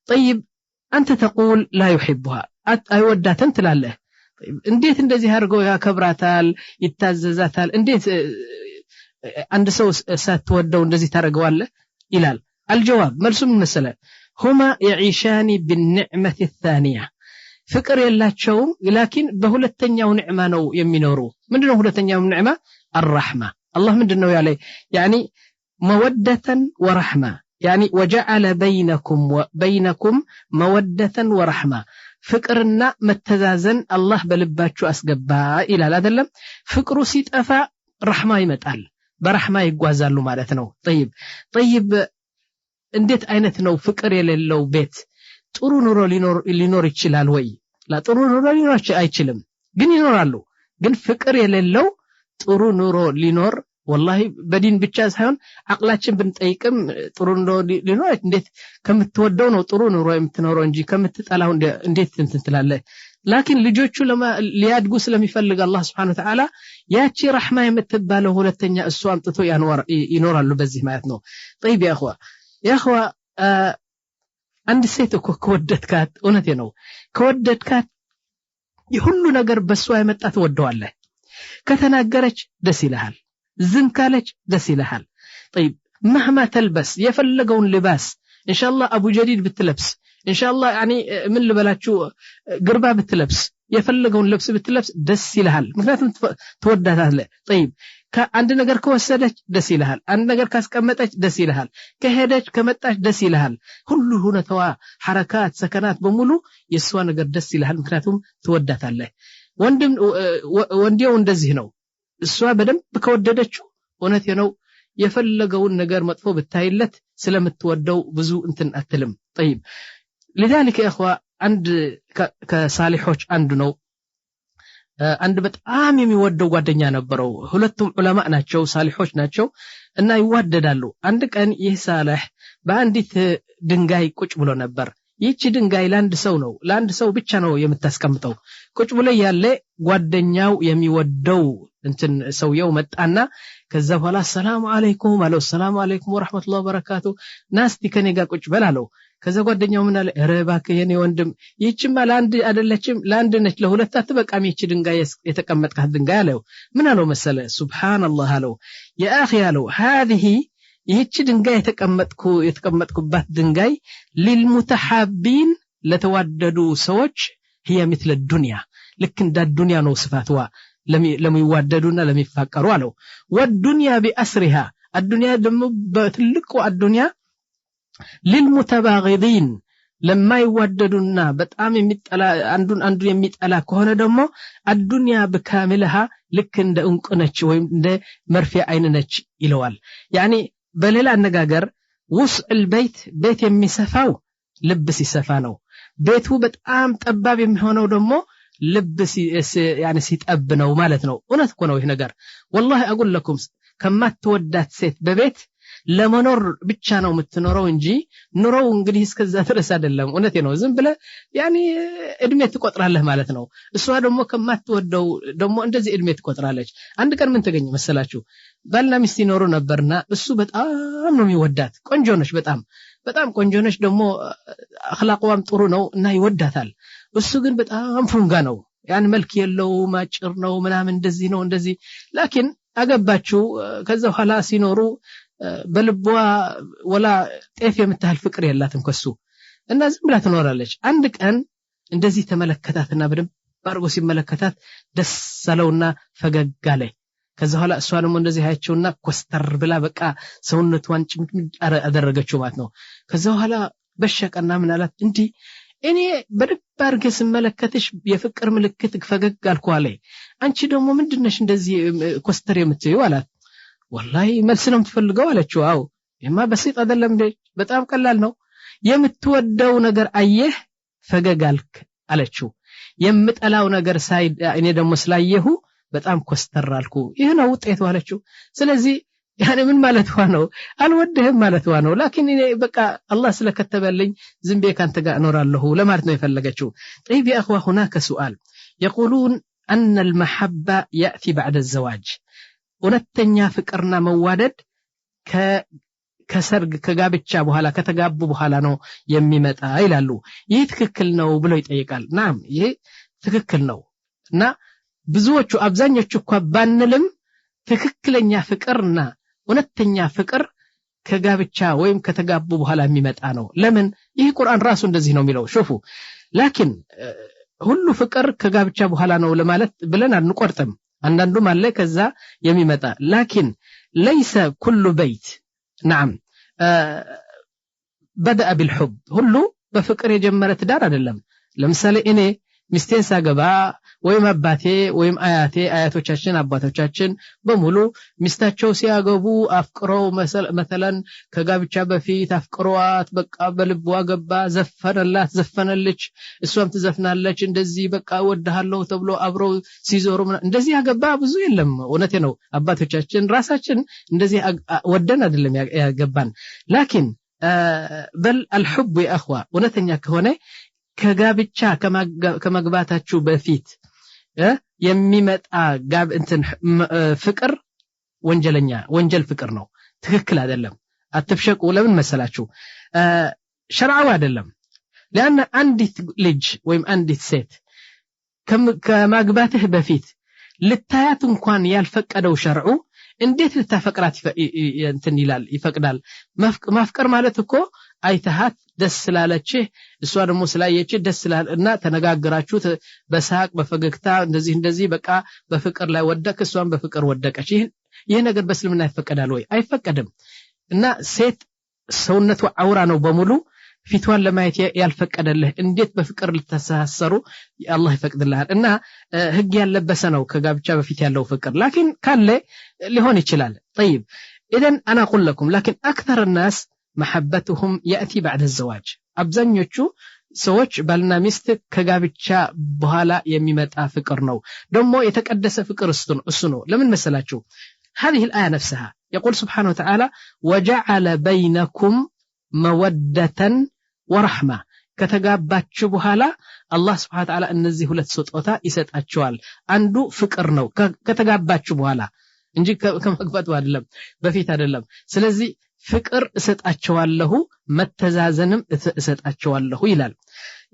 طيب انت تقول لا يحبها አይወዳትም ትላለህ እንዴት እንደዚህ አድርገው ያከብራታል ይታዘዛታል እንዴት አንድ ሰው ሳትወደው እንደዚህ ታረጋዋለህ ይላል الجواب መልሱ ምን መሰለህ هما يعيشان بالنعمة الثانية ፍቅር የላቸውም لكن በሁለተኛው ኒዕማ ነው የሚኖሩ ምንድነው ሁለተኛው ኒዕማ الرحمة الله ምንድነው ያለ يعني مودة ورحمة يعني وجعل بينكم مودة ورحمة ፍቅርና መተዛዘን አላህ በልባችሁ አስገባ ይላል አይደለም ፍቅሩ ሲጠፋ ረህማ ይመጣል በረህማ ይጓዛሉ ማለት ነው طيب እንዴት አይነት ነው ፍቅር የሌለው ቤት ጥሩ ኑሮ ሊኖር ይችላል ወይ ለጥሩ ኑሮ ሊኖር አይችልም ግን ይኖራሉ ግን ፍቅር የሌለው ጥሩ ኑሮ ሊኖር والله በዲን ብቻ ሳይሆን አቅላችን ብንጠይቅም ጥሩ ኑሮ ሊኖር እንዴት ከምትወደው ነው ጥሩ ኑሮ የምትኖረው እንጂ ከምትጠላው እንዴት እንትላለህ لكن ልጆቹ ሊያድጉ ስለሚፈልግ አላህ Subhanahu Wa Ta'ala ያቺ ረህማ የምትባለው ሁለተኛ እሱ አምጥቶ ይኖራሉ በዚህ ማለት ነው طيب يا اخوا አንድ ሴት እኮ ከወደድካት እውነቴ ነው ከወደድካት የሁሉ ነገር በሷ የመጣ ተወደዋለህ ከተናገረች ደስ ይልሃል ዝም ካለች ደስ ይልሃል طيب مهما تلبس የፈለገውን ልባስ ان شاء الله ابو جديد بتلبس ان شاء الله يعني من ልበላችሁ ግርባ ብትለብስ የፈለገውን ልብስ ብትለብስ ደስ ይልሃል ምክንያቱም ተወዳታለህ طيب ከአንድ ነገር ከወሰደች ደስ ይልሃል አንድ ነገር ካስቀመጠች ደስ ይልሃል ከሄደች ከመጣች ደስ ይልሃል ሁሉ ሁነተዋ ሐረካት ሰከናት በሙሉ የሷ ነገር ደስ ይልሃል ምክንያቱም ተወዳታለህ ወንዴው እንደዚህ ነው እሷ በደንብ ከወደደችው እውነት ነው የፈለገውን ነገር መጥፎ ብታይለት ስለምትወደው ብዙ እንትን አትልም طيب لذلك يا اخوا አንድ ከሳሊሖች አንዱ ነው አንድ በጣም የሚወደው ጓደኛ ነበረው ሁለቱም ዑለማ ናቸው ሳሊሖች ናቸው እና ይዋደዳሉ አንድ ቀን ይህ ሳሊህ በአንዲት ድንጋይ ቁጭ ብሎ ነበር ይህች ድንጋይ ለአንድ ሰው ብቻ ነው የምታስቀምጠው ቁጭ ብሎ ያለ ጓደኛው የሚወደው እንትን ሰውየው መጣና ከዛ በኋላ ሰላም አለይኩም አለው ሰላም አለይኩም ወራህመቱላሂ ወበረካቱ ናስቲ ከኔ ጋር ቁጭ በላለው ከዛ ጓደኛው ምን አለ ረባከ የኔ ወንድም ይህችማ ለአንድ አይደለችም ለአንድ ነች ለሁለት አትበቃም ይህች ድንጋይ የተቀመጥካት ድንጋይ አለው ምን አለው መሰለ ሱብሃንአላህ አለው ያ አኺ አለው هذه ይህች ድንጋይ የተቀመጥኩባት ድንጋይ للمتحابين ለተዋደዱ ሰዎች هي مثل الدنيا ልክ እንደ ዱንያ ነው ስፋትዋ ለሚዋደዱና ለሚፋቀሩ አለው والدنيا بأسرها الدنيا ደሞ በትልቁ الدنيا للمتباغضين لما يوددونا በጣም የሚጠላ አንዱ የሚጠላ ከሆነ ደግሞ الدنيا بكاملها ልክ እንደ እንቁነች ወይም እንደ መርፊያ አይን ነች ይለዋል يعني በሌላ አነጋገር وسع البيت ቤት የሚሰፋው ልብ ሲሰፋ ነው ቤቱ በጣም ጠባብ የሚሆነው ደግሞ ልብ يعني ሲጠብ ነው ማለት ነው እውነት እኮ ነው ይሄ ነገር والله اقول لكم ከማትወዳት ሴት በቤት ለመኖር ብቻ ነው የምትኖረው እንጂ ኑሮው እንግዲህ እስከዛ ድረስ አይደለም እውነቴ ነው ዝም ብለ يعني እድሜ ትቆጥራለህ ማለት ነው እሷ ደግሞ ከማትወደው ደግሞ እንደዚህ እድሜ ትቆጥራለች አንድ ቀን ምን ተገኘ መሰላችሁ ባልና ሚስት ይኖሩ ነበርና እሱ በጣም ነው የሚወዳት ቆንጆ ነች በጣም ቆንጆ ነች ደግሞ አኽላቋም ጥሩ ነው እና ይወዳታል እሱ ግን በጣም ፉንጋ ነው ያን መልክ የለው ማጭር ነው ምናምን እንደዚህ ነው እንደዚህ لكن አገባችሁ ከዛ ኋላ ሲኖሩ በልቧ ወላ ጤፍ የምታህል ፍቅር የላትም ከሱ እና ዝም ብላ ትኖራለች አንድ ቀን እንደዚህ ተመለከታትና በደንብ ባርጎ ሲመለከታት ደስ አለውና ፈገግ አለ ከዛ ኋላ እሷ ደግሞ እንደዚህ አይቸውና ኮስተር ብላ በቃ ሰውነቷን ጭምጭም አደረገችው ማለት ነው ከዛ ኋላ በሸቀና ምን አላት እንዴ እኔ በደንብ አርገ ስመለከትሽ የፍቅር ምልክት ፈገግ አልኩ አለ አንቺ ደግሞ ምንድነሽ እንደዚህ ኮስተር የምትዩ አላት والله መልስ ነው የምትፈልገው አለችው አው የማ በሲጥ አይደለም እንዴ በጣም ቀላል ነው የምትወደው ነገር አየህ ፈገጋልክ አለችው የምጠላው ነገር ሳይ እኔ ደግሞ ስላየሁ በጣም ኮስተራልኩ ይሄ ነው ውጤቱ አለችው ስለዚህ يعني ምን ማለት ነው አልወደህም ማለት ነው لكن በቃ አላህ ስለከተበልኝ ዝም ብዬ ካንተ ጋር እኖራለሁ ለማለት ነው የፈለገችው طيب يا اخوه هناك سؤال يقولون ان المحبه ياتي بعد الزواج ሁለተኛ ፍቅርና መዋደድ ከሰርግ ከጋብቻ በኋላ ከተጋቡ በኋላ ነው የሚመጣ ይላሉ ይህ ትክክል ነው ብሎ ይጠይቃል ናም ይህ ትክክል ነው እና ብዙዎቹ አብዛኞቹ እንኳን ባንልም ትክክለኛ ፍቅርና ሁለተኛ ፍቅር ከጋብቻ ወይም ከተጋቡ በኋላ የሚመጣ ነው ለምን ይህ ቁርአን ራሱ እንደዚህ ነው የሚለው شوفوا لكن ሁሉ ፍቅር ከጋብቻ በኋላ ነው ለማለት ብለን አንቆርጥም አንዳንዱ ማለ ከዛ የሚመጣ لكن ليس كل بيت نعم بدأ بالحب ሁሉ በፍቅር የጀመረ ትዳር አይደለም ለምሳሌ እኔ ሚስቴን ሳገባ ወይም አባቴ ወይም አያቶቻችን አባቶቻችን በሙሉ ሚስታቸው ሲያገቡ አፍቅረው مثلا ከጋብቻ በፊት አፍቅሯት በቃ በልቧ ገባ ዘፈነልች እሷም ትዘፍናለች እንደዚህ በቃ ወደሃለው ተብሎ አብረው ሲዞሩ እንደዚህ ያገባ ብዙ የለም እውነቴ ነው አባቶቻችን ራሳችን እንደዚህ ወደን አይደለም ያገባን لكن بل الحب يا اخوه እውነተኛ ከሆነ ከጋብቻ ከመግባታችሁ በፊት የሚመጣ ጋብ እንትን ፍቅር ወንጀል ፍቅር ነው ትክክል አይደለም አትፍሸቁ ለምን መሰላችሁ ሸርዓው አይደለም لان አንዲት ልጅ ወይም አንዲት ሴት ከማግባትህ በፊት ልታያት እንኳን ያልፈቀደው ሸርዑ እንዴት ልታፈቅራት እንትን ይላል ይፈቅዳል ማፍቀር ማለት እኮ አይተሃት ደስ ስላለች እሷ ደግሞ ስላየች ደስ ስላልና ተነጋግራችሁ በሳቅ በፈገግታ እንደዚህ በቃ በፍቅር ላይ ወደቀ እሷም በፍቅር ወደቀች ይሄ ነገር በእስልምና ይፈቀዳል ወይ አይፈቀድም እና ሴት ሰውነቱ አውራ ነው በሙሉ ፊቷን ለማየት ያልፈቀደልህ እንዴት በፍቅር ልተሳሰሩ አላህ ይፈቅድልሃል እና ህግ ያለበሰ ነው ከጋብቻ በፊት ያለው ፍቅር لكن ካለ ሊሆን ይችላል طيب اذا انا اقول لكم لكن اكثر الناس محبتهم ياتي بعد الزواج አብዛኞቹ ሰዎች ባልና ሚስት ከጋብቻ በኋላ የሚመጣ ፍቅር ነው ደግሞ የተቀደሰ ፍቅር እሱ ነው ለምን መሰላችሁ هذه الايه نفسها يقول سبحانه وتعالى وجعل بينكم مودة ورحمة ከተጋባችሁ በኋላ አላህ Subhanahu Wa Ta'ala እነዚህ ሁለት ስጦታ ይሰጣቸዋል አንዱ ፍቅር ነው ከተጋባችሁ በኋላ እንጂ ከመግባቱ አይደለም በፊት አይደለም ስለዚህ ፍቅር እሰጣቸዋለሁ መተዛዘንም እሰጣቸዋለሁ ይላል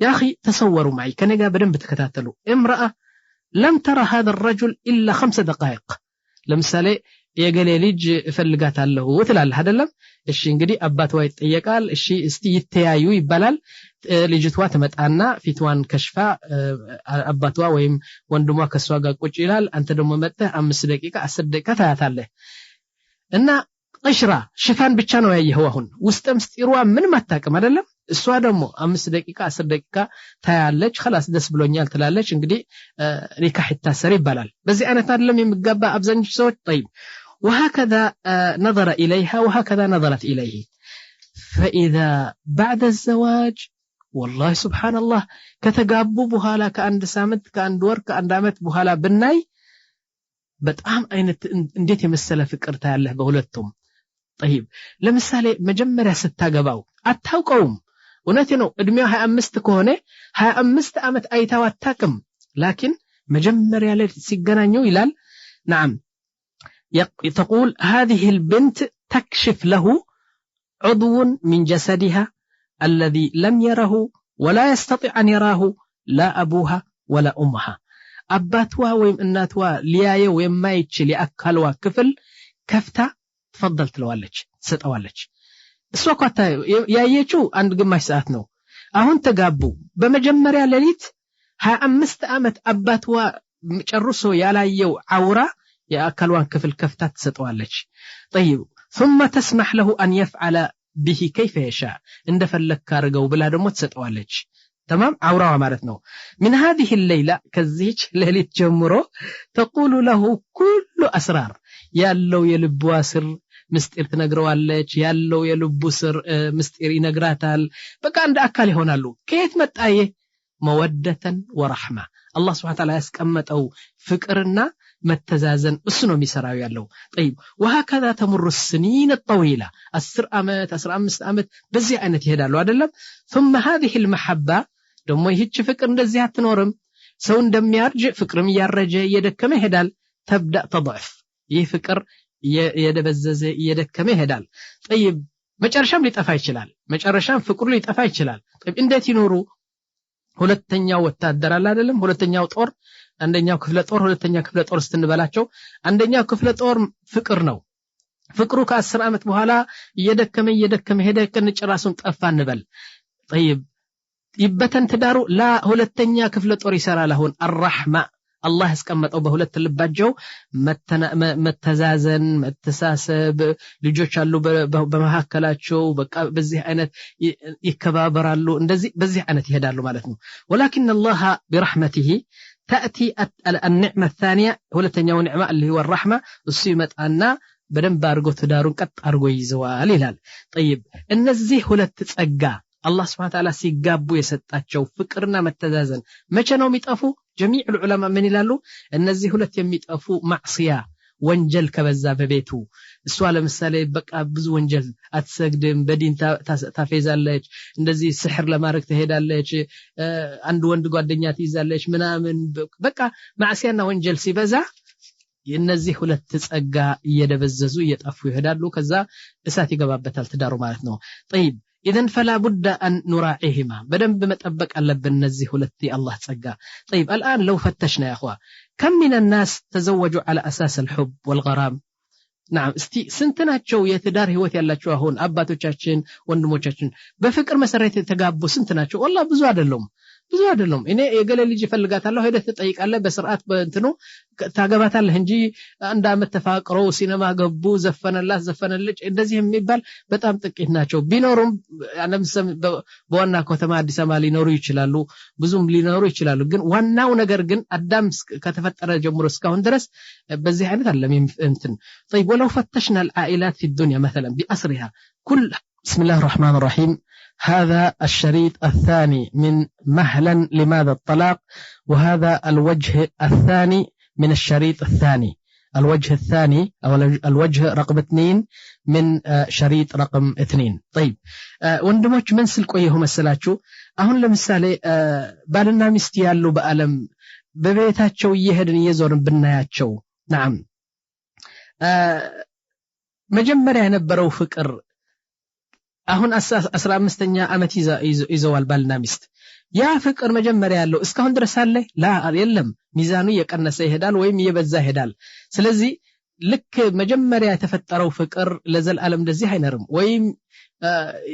يا اخي تصوروا معي ከነጋ በደንብ ተከታተሉ امرأة لم ترى هذا الرجل الا 5 دقائق ለምሳሌ የገሌ ልጅ እፈልጋታለሁ ትላለህ አይደለም እሺ እንግዲህ አባቷ ይጠየቃል እሺ እስቲ ይተያዩ ይባላል ልጅቷ ተመጣና ፊትዋን ከሽፋ አባቷ ወይም ወንድሟ ከሷ ጋር ቁጭ ይላል አንተ ደግሞ መጥተህ 5 ደቂቃ 10 ደቂቃ ታያታለህ እና ቅሽራ ሽፋን ብቻ ነው ያየኸው አሁን ውስጥ ምስጢሯ ምንም አታውቅም አይደለም እሷ ደግሞ 5 ደቂቃ 10 ደቂቃ ታያለች خلاص ደስ ብሎኛል ትላለች እንግዲህ ኒካህ ይታሰር ይባላል በዚህ አይነት አይደለም የሚገባ አብዛኞቹ ሰዎች طيب وهكذا نظر إليها وهكذا نظرت إليه فإذا بعد الزواج والله سبحان الله كتقابوا بهالا كأند سامت كأند ور كأند عمت بهالا بالناي بتأهم أين انديت يمثل فكرتها الله بهولتهم طيب لمثالي مجمرة ستاقباو أتاوكوهم ونتنو ادميو 25 كونه 25 عمت أيتاو التاكم لكن مجمرة سيقنانيو يلال نعم تقول هذه البنت تكشف له عضو من جسدها الذي لم يره ولا يستطيع أن يراه لا أبوها ولا أمها أباتوا ويم إناتوا ليايا ويم ما يتشلي أكلوا كفل كفتا تفضل تلوالج ستوالج السوقات يا يجو عند قماش ساعتنا أهون تقابو بمجمرة لليت ها أمست أمت أباتوا مجرسو يالايو عورة يأكلوان كفل كفتات ستوالج طيب ثم تسمح له أن يفعل به كيف يشاء عند فلك كارغو بلا دموت ستوالج تمام عورة مالتنا من هذه الليلة كزيج ليلة جمرو تقول له كل أسرار يالو يلبوا سر مستير تنقروالك يالو يلبوا سر مستير ينقراتال بقى عند أكالي هنا له كيف متأيه مودة ورحمة الله سبحانه وتعالى يسكمت أو فكرنا متزازن اسنو ميسراو يالو طيب وهكذا تمر السنين الطويلة 10 عامات 15 عامات بزي عينت يهدالو عدلم ثم هذه المحبة دمو يهيج فكر እንደዚህ አትኖርም ሰው እንደሚያርጅ ፍቅርም ያረጀ እየደከመ ይሄዳል تبدا تضعف ይህ ፍቅር እየደበዘዘ እየደከመ ይሄዳል طيب መጨረሻም ሊጠፋ ይችላል መጨረሻም ፍቅሩ ሊጠፋ ይችላል طيب እንዴት ይኖሩ ሁለተኛው ወታደር አለ አይደለም ሁለተኛው ጦር አንደኛው ክፍለ ጦር ሁለተኛው ክፍለ ጦር ስትንበላቸው አንደኛው ክፍለ ጦር ፍቅር ነው ፍቅሩ ከ10 አመት በኋላ እየደከመ ሄደ ከነጭራሱን ጠፋ እንበል طيب ይበተን ተዳሩ ላ ሁለተኛ ክፍለ ጦር ይሰራል አሁን الرحمه الله ያስቀመጠው በሁለት ልባቸው መተዛዘን መተሳሰብ ልጆች አሉ በመሐከላቸው በቃ በዚህ አይነት ይከባበራሉ እንደዚህ በዚህ አይነት ይሄዳሉ ማለት ነው ولكن الله برحمته تأتي النعمة الثانية ሁለተኛው ኒዕማ اللي هو الرحمة እሱ ይመጣና በደንብ አርጎ ተዳሩን ቀጥ አርጎ ይዘዋል ይላል طيب እነዚህ ሁለት ጸጋ الله سبحانه وتعالى ሲጋቡ የሰጣቸው ፍቅርና መተዛዘን መቼ ነው የሚጠፉ جميع العلماء من ይላሉ እነዚህ ሁለት የሚጠፉ ማዕሲያ ወንጀል ከበዛ በቤቱ እሷ ለምሳሌ በቃ ብዙ ወንጀል አትሰግድም በዲን ታፈዛለች እንደዚህ ስሕር ለማድረግ ትሄዳለች አንድ ወንድ ጓደኛ ትይዛለች ምናምን በቃ ማዕሲያና ወንጀል ሲበዛ የነዚህ ሁለት ጸጋ እየደበዘዙ እየጠፉ ይሄዳሉ ከዛ እሳት ይገባበታል ትዳሩ ማለት ነው طيب إذن فلا بد أن نراعيهما بدن بمتطبق علبن نزي ሁለት الله ጸጋ طيب الآن لو فتشنا يا أخوة كم من الناس تزوجوا على أساس الحب والغرام نعم ስንትናቸው የትዳር ህይወት ያላቸው አሁን አባቶቻችን ወንድሞቻችን በፍቅር መሰረት የተጋቡ ስንትናቸው والله ብዙ አይደለም እኔ የገለ ልጅ ፈልጋታለሁ ሄደህ ትጠይቃለህ በስርዓት በእንትኑ ታገባታለህ እንጂ አንድ አመት ተፋቅረው ሲነማ ገቡ ዘፈነልጭ እንደዚህ የሚባል በጣም ጥቂት ናቸው ቢኖሩም ለምሳሌ በዋና ከተማ አዲስ አበባ ሊኖሩ ይችላሉ ብዙም ሊኖሩ ይችላሉ ግን ዋናው ነገር ግን አዳም ከተፈጠረ ጀምሮ እስካሁን ድረስ በዚህ አይነት አይደለም እንትን طيب ولو فتشنا العائلات في الدنيا مثلا بأسرها كل بسم الله الرحمن الرحيم هذا الشريط الثاني من مهلا لماذا الطلاق وهذا الوجه الثاني من الشريط الثاني الوجه الثاني أو الوجه رقم 2 من شريط رقم 2 طيب ወንድሞች ምን ስልቆየሁ መሰላችሁ አሁን ለምሳሌ ባልና ሚስት ያሉ በአለም በቤታቸው እየሄድን እየዞርን ብናያቸው نعم መጀመሪያ የነበረው ፍቅር አሁን 15ኛ አመት ይዘዋል ባልና ሚስት ያ ፍቅር መጀመሪያ ያለው እስካሁን ድረስ አለ ላ የለም ሚዛኑ የቀነሰ ይሄዳል ወይም እየበዛ ይሄዳል ስለዚህ ልክ መጀመሪያ የተፈጠረው ፍቅር ለዘላለም እንደዚህ አይነርም ወይም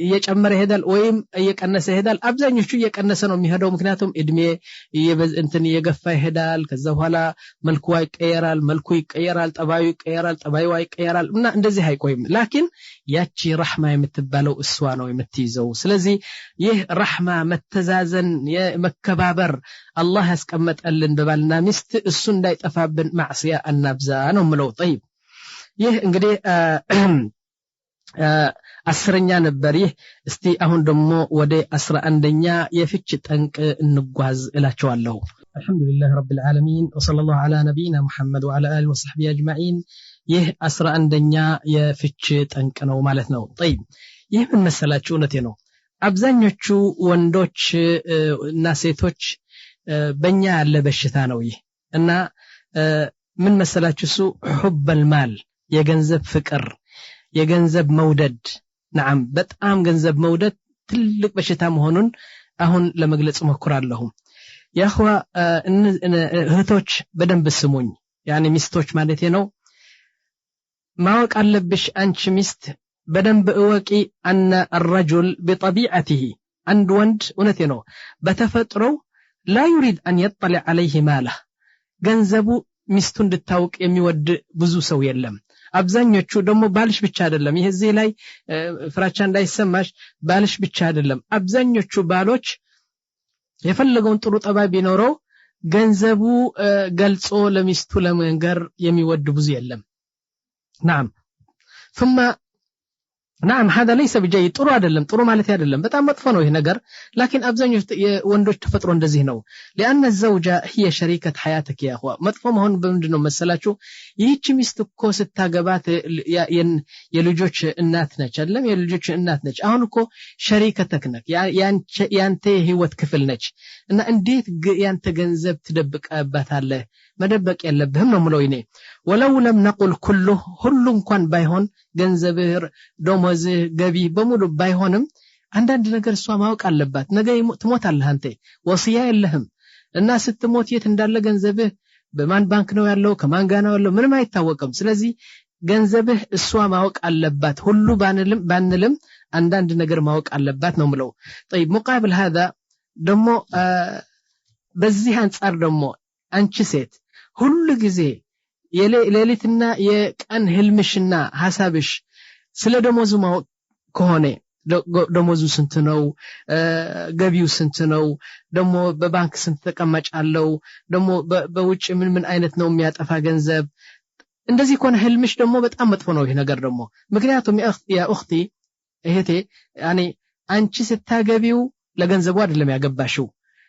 እየጨመረ ይሄዳል ወይም እየቀነሰ ይሄዳል አብዛኞቹ እየቀነሰ ነው የሚሄደው ምክንያቱም እድሜ እንትን እየገፋ ይሄዳል ከዛ በኋላ መልኩ ይቀየራል ጠባዩ ይቀየራል እና እንደዚህ አይቆይም ላኪን ያቺ ረህማ የምትባለው እሷ ነው የምትይዘው ስለዚህ ይህ ረህማ መተዛዘን የመከባበር አላህ ያስቀመጠልን በባልና ሚስት እሱ እንዳይጠፋብን ማዕሲያ አናብዛ ነው ምለው طيب ይህ እንግዲህ 10ኛ ነበር ይህ እስቲ አሁን ደግሞ ወደ 11ኛ የፍች ጠንቅ እንጓዝ እላቸዋለሁ الحمدلله رب العالمين وصلى الله على نبينا محمد وعلى اله وصحبه اجمعين ይህ 11ኛ የፍች ጠንቅ ነው ማለት ነው طيب ይህ ምን መሰላችሁ እውነቴ ነው አብዛኞቹ ወንዶች እና ሴቶች በእኛ ያለ በሽታ ነው ይህ እና ምን መሰላችሁ እሱ حب المال የገንዘብ ፍቅር የገንዘብ መውደድ نعم በጣም ገንዘብ መውደድ ትልቅ በሽታ መሆኑን አሁን ለመግለጽ ሞክራለሁ ያخوا እህቶች በደንብ ስሙኝ يعني ሚስቶች ማለቴ ነው ማወቅ አለብሽ አንቺ ሚስት በደንብ እወቂ أن الرجل بطبيعته አንድ ወንድ እውነቴ ነው በተፈጥሮ لا يريد أن يطلع عليه ماله ገንዘቡ ሚስቱ እንድታውቅ የሚወድ ብዙ ሰው የለም አብዛኞቹ ደግሞ ባልሽ ብቻ አይደለም ይሄ እዚህ ላይ ፍራቻ እንዳይሰማሽ ባልሽ ብቻ አይደለም አብዛኞቹ ባሎች የፈለገውን ጥሩ ጠባይ ቢኖረው ገንዘቡ ገልጾ ለሚስቱ ለመንገር የሚወድ ብዙ የለም نعم ثم نعم هذا ليس بجيد ጥሩ አይደለም ጥሩ ማለት አይደለም በጣም መጥፎ ነው ይሄ ነገር لكن አብዛኞቹ ወንዶች ተፈጥሮ እንደዚህ ነው لان الزوجه هي شريكه حياتك يا اخوه መጥፎ መሆን በምንድነው መሰላችሁ ይህች ሚስት እኮ ስታገባት የልጆች እናት ነች አይደለም የልጆች እናት ነች አሁን እኮ ሸሪከተክ ነክ ያንተ ህይወት ክፍል ነች እና እንዴት ያንተ ገንዘብ ትደብቀባታለህ መደበቅ የለብህም ነው ምለው ይኔ ወለው ለም نقل كله ሁሉ እንኳን ባይሆን ገንዘብህ ደሞዝህ ገቢ በሙሉ ባይሆንም አንዳንድ ነገር እሷ ማወቅ አለባት ነገ ትሞታለህ አንተ ወሲያ የለህም እና ስትሞት የት እንዳለ ገንዘብህ በማን ባንክ ነው ያለው ከማን ጋር ነው ያለው ምንም አይታወቅም ስለዚህ ገንዘብህ እሷ ማወቅ አለባት ሁሉ ባንልም አንዳንድ ነገር ማወቅ አለባት ነው ምለው طيب مقابل هذا ደሞ በዚህ አንፃር ደሞ አንቺ ሴት ሁሉ ጊዜ የሌሊትና የቀን ህልምሽና ሐሳብሽ ስለ ደሞዙ ማወቅ ከሆነ ደሞዙ ስንት ነው ገቢው ስንት ነው ደሞ በባንክ ስንት ተቀማጭ አለው ደሞ በውጭ ምን አይነት ነው የሚያጠፋ ገንዘብ እንደዚህ ከሆነ ህልምሽ ደሞ በጣም መጥፎ ነው ይሄ ነገር ደሞ ምክንያቱም ያ እኽቲ እህቴ ያኔ አንቺ ስታገቢው ለገንዘቡ አይደለም ያገባሽው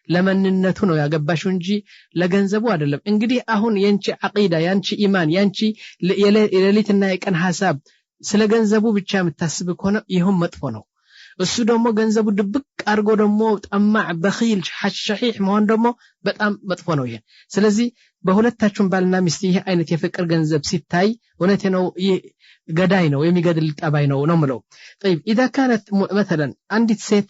ለማንነቱ ነው ያገባሽው እንጂ ለገንዘቡ አይደለም እንግዲህ አሁን የንቺ አቂዳ ያንቺ ኢማን ያንቺ የሌሊትና የቀን ሐሳብ ስለ ገንዘቡ ብቻ የምታስብ ከሆነ ይሁን መጥፎ ነው እሱ ደግሞ ገንዘቡ ድብቅ አርጎ ደግሞ ጠማዕ በኺል ሐሽሂህ መሆን ደግሞ በጣም መጥፎ ነው ይሄ ስለዚህ በሁለታችሁም ባልና ሚስት ይሄ አይነት የፍቅር ገንዘብ ሲታይ እውነቴ ነው ይሄ ገዳይ ነው የሚገድል ጠባይ ነው ነው ምለው طيب اذا كانت مثلا አንዲት ሴት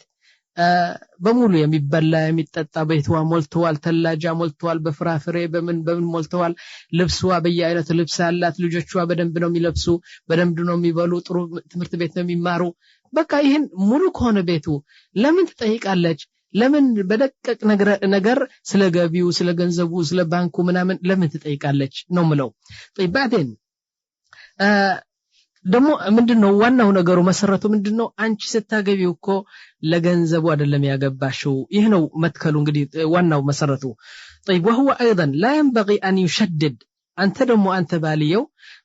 በሙሉ የሚበላ የሚጠጣ ቤትዋ ሞልቷል ተላጃ ሞልቷል በፍራፍሬ በምን ሞልቷል ልብስዋ በየአይነቱ ልብስ አላት ልጆቿ በደንብ ነው የሚለብሱ በደንብ ነው የሚበሉ ጥሩ ትምህርት ቤት ነው የሚማሩ በቃ ይሄን ሙሉ ከሆነ ቤቱ ለምን ትጠይቃለች ለምን በደቀቅ ነገር ስለ ገቢው ስለ ገንዘቡ ስለ ባንኩ ምናምን ለምን ትጠይቃለች ነው ምለው طيب بعدين ደሞ ምንድነው ዋናው ነገሩ መሰረቱ ምንድነው አንቺ ስታገቢው እኮ ለገንዘቡ አይደለም ያገባሽው ይሄ ነው መትከሉ እንግዲህ ዋናው መሰረቱ طيب وهو ايضا لا ينبغي ان يشدد አንተ ደሞ አንተ ባልየው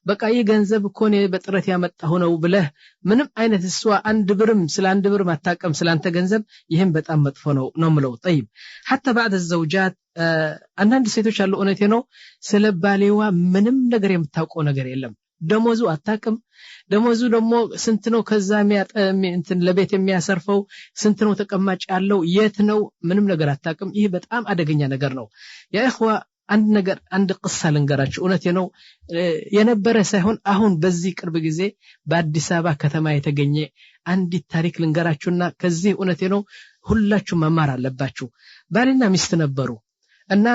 በቃ ይሄ ገንዘብ እኮ ነው በጥረት ያመጣው ነው ብለህ ምንም አይነት እሷ አንድ ብርም ስለ አንድ ብር ማታቀም ስለ አንተ ገንዘብ ይሄን በጣም መጥፎ ነው ነው ምለው طيب حتى بعد الزوجات አንዳንድ ሴቶች አሉ እውነቴ ነው ስለ ባልየዋ ምንም ነገር የምታውቀው ነገር የለም ደሞዙ አታቀም ደሞዙ ደግሞ ስንት ነው ከዛ እንትን ለቤት የሚያሰርፈው ስንት ነው ተቀማጭ ያለው የት ነው ምንም ነገር አታቀም ይሄ በጣም አደገኛ ነገር ነው ያ اخوا አንድ ነገር አንድ ቅሳ ልንገራችሁ እውነቴ ነው የነበረ ሳይሆን አሁን በዚህ ቅርብ ጊዜ በአዲስ አበባ ከተማ የተገኘ አንድ ታሪክ ልንገራችሁና ከዚህ እውነቴ ነው ሁላችሁ መማር አለባችሁ ባልና ሚስት ነበሩ እና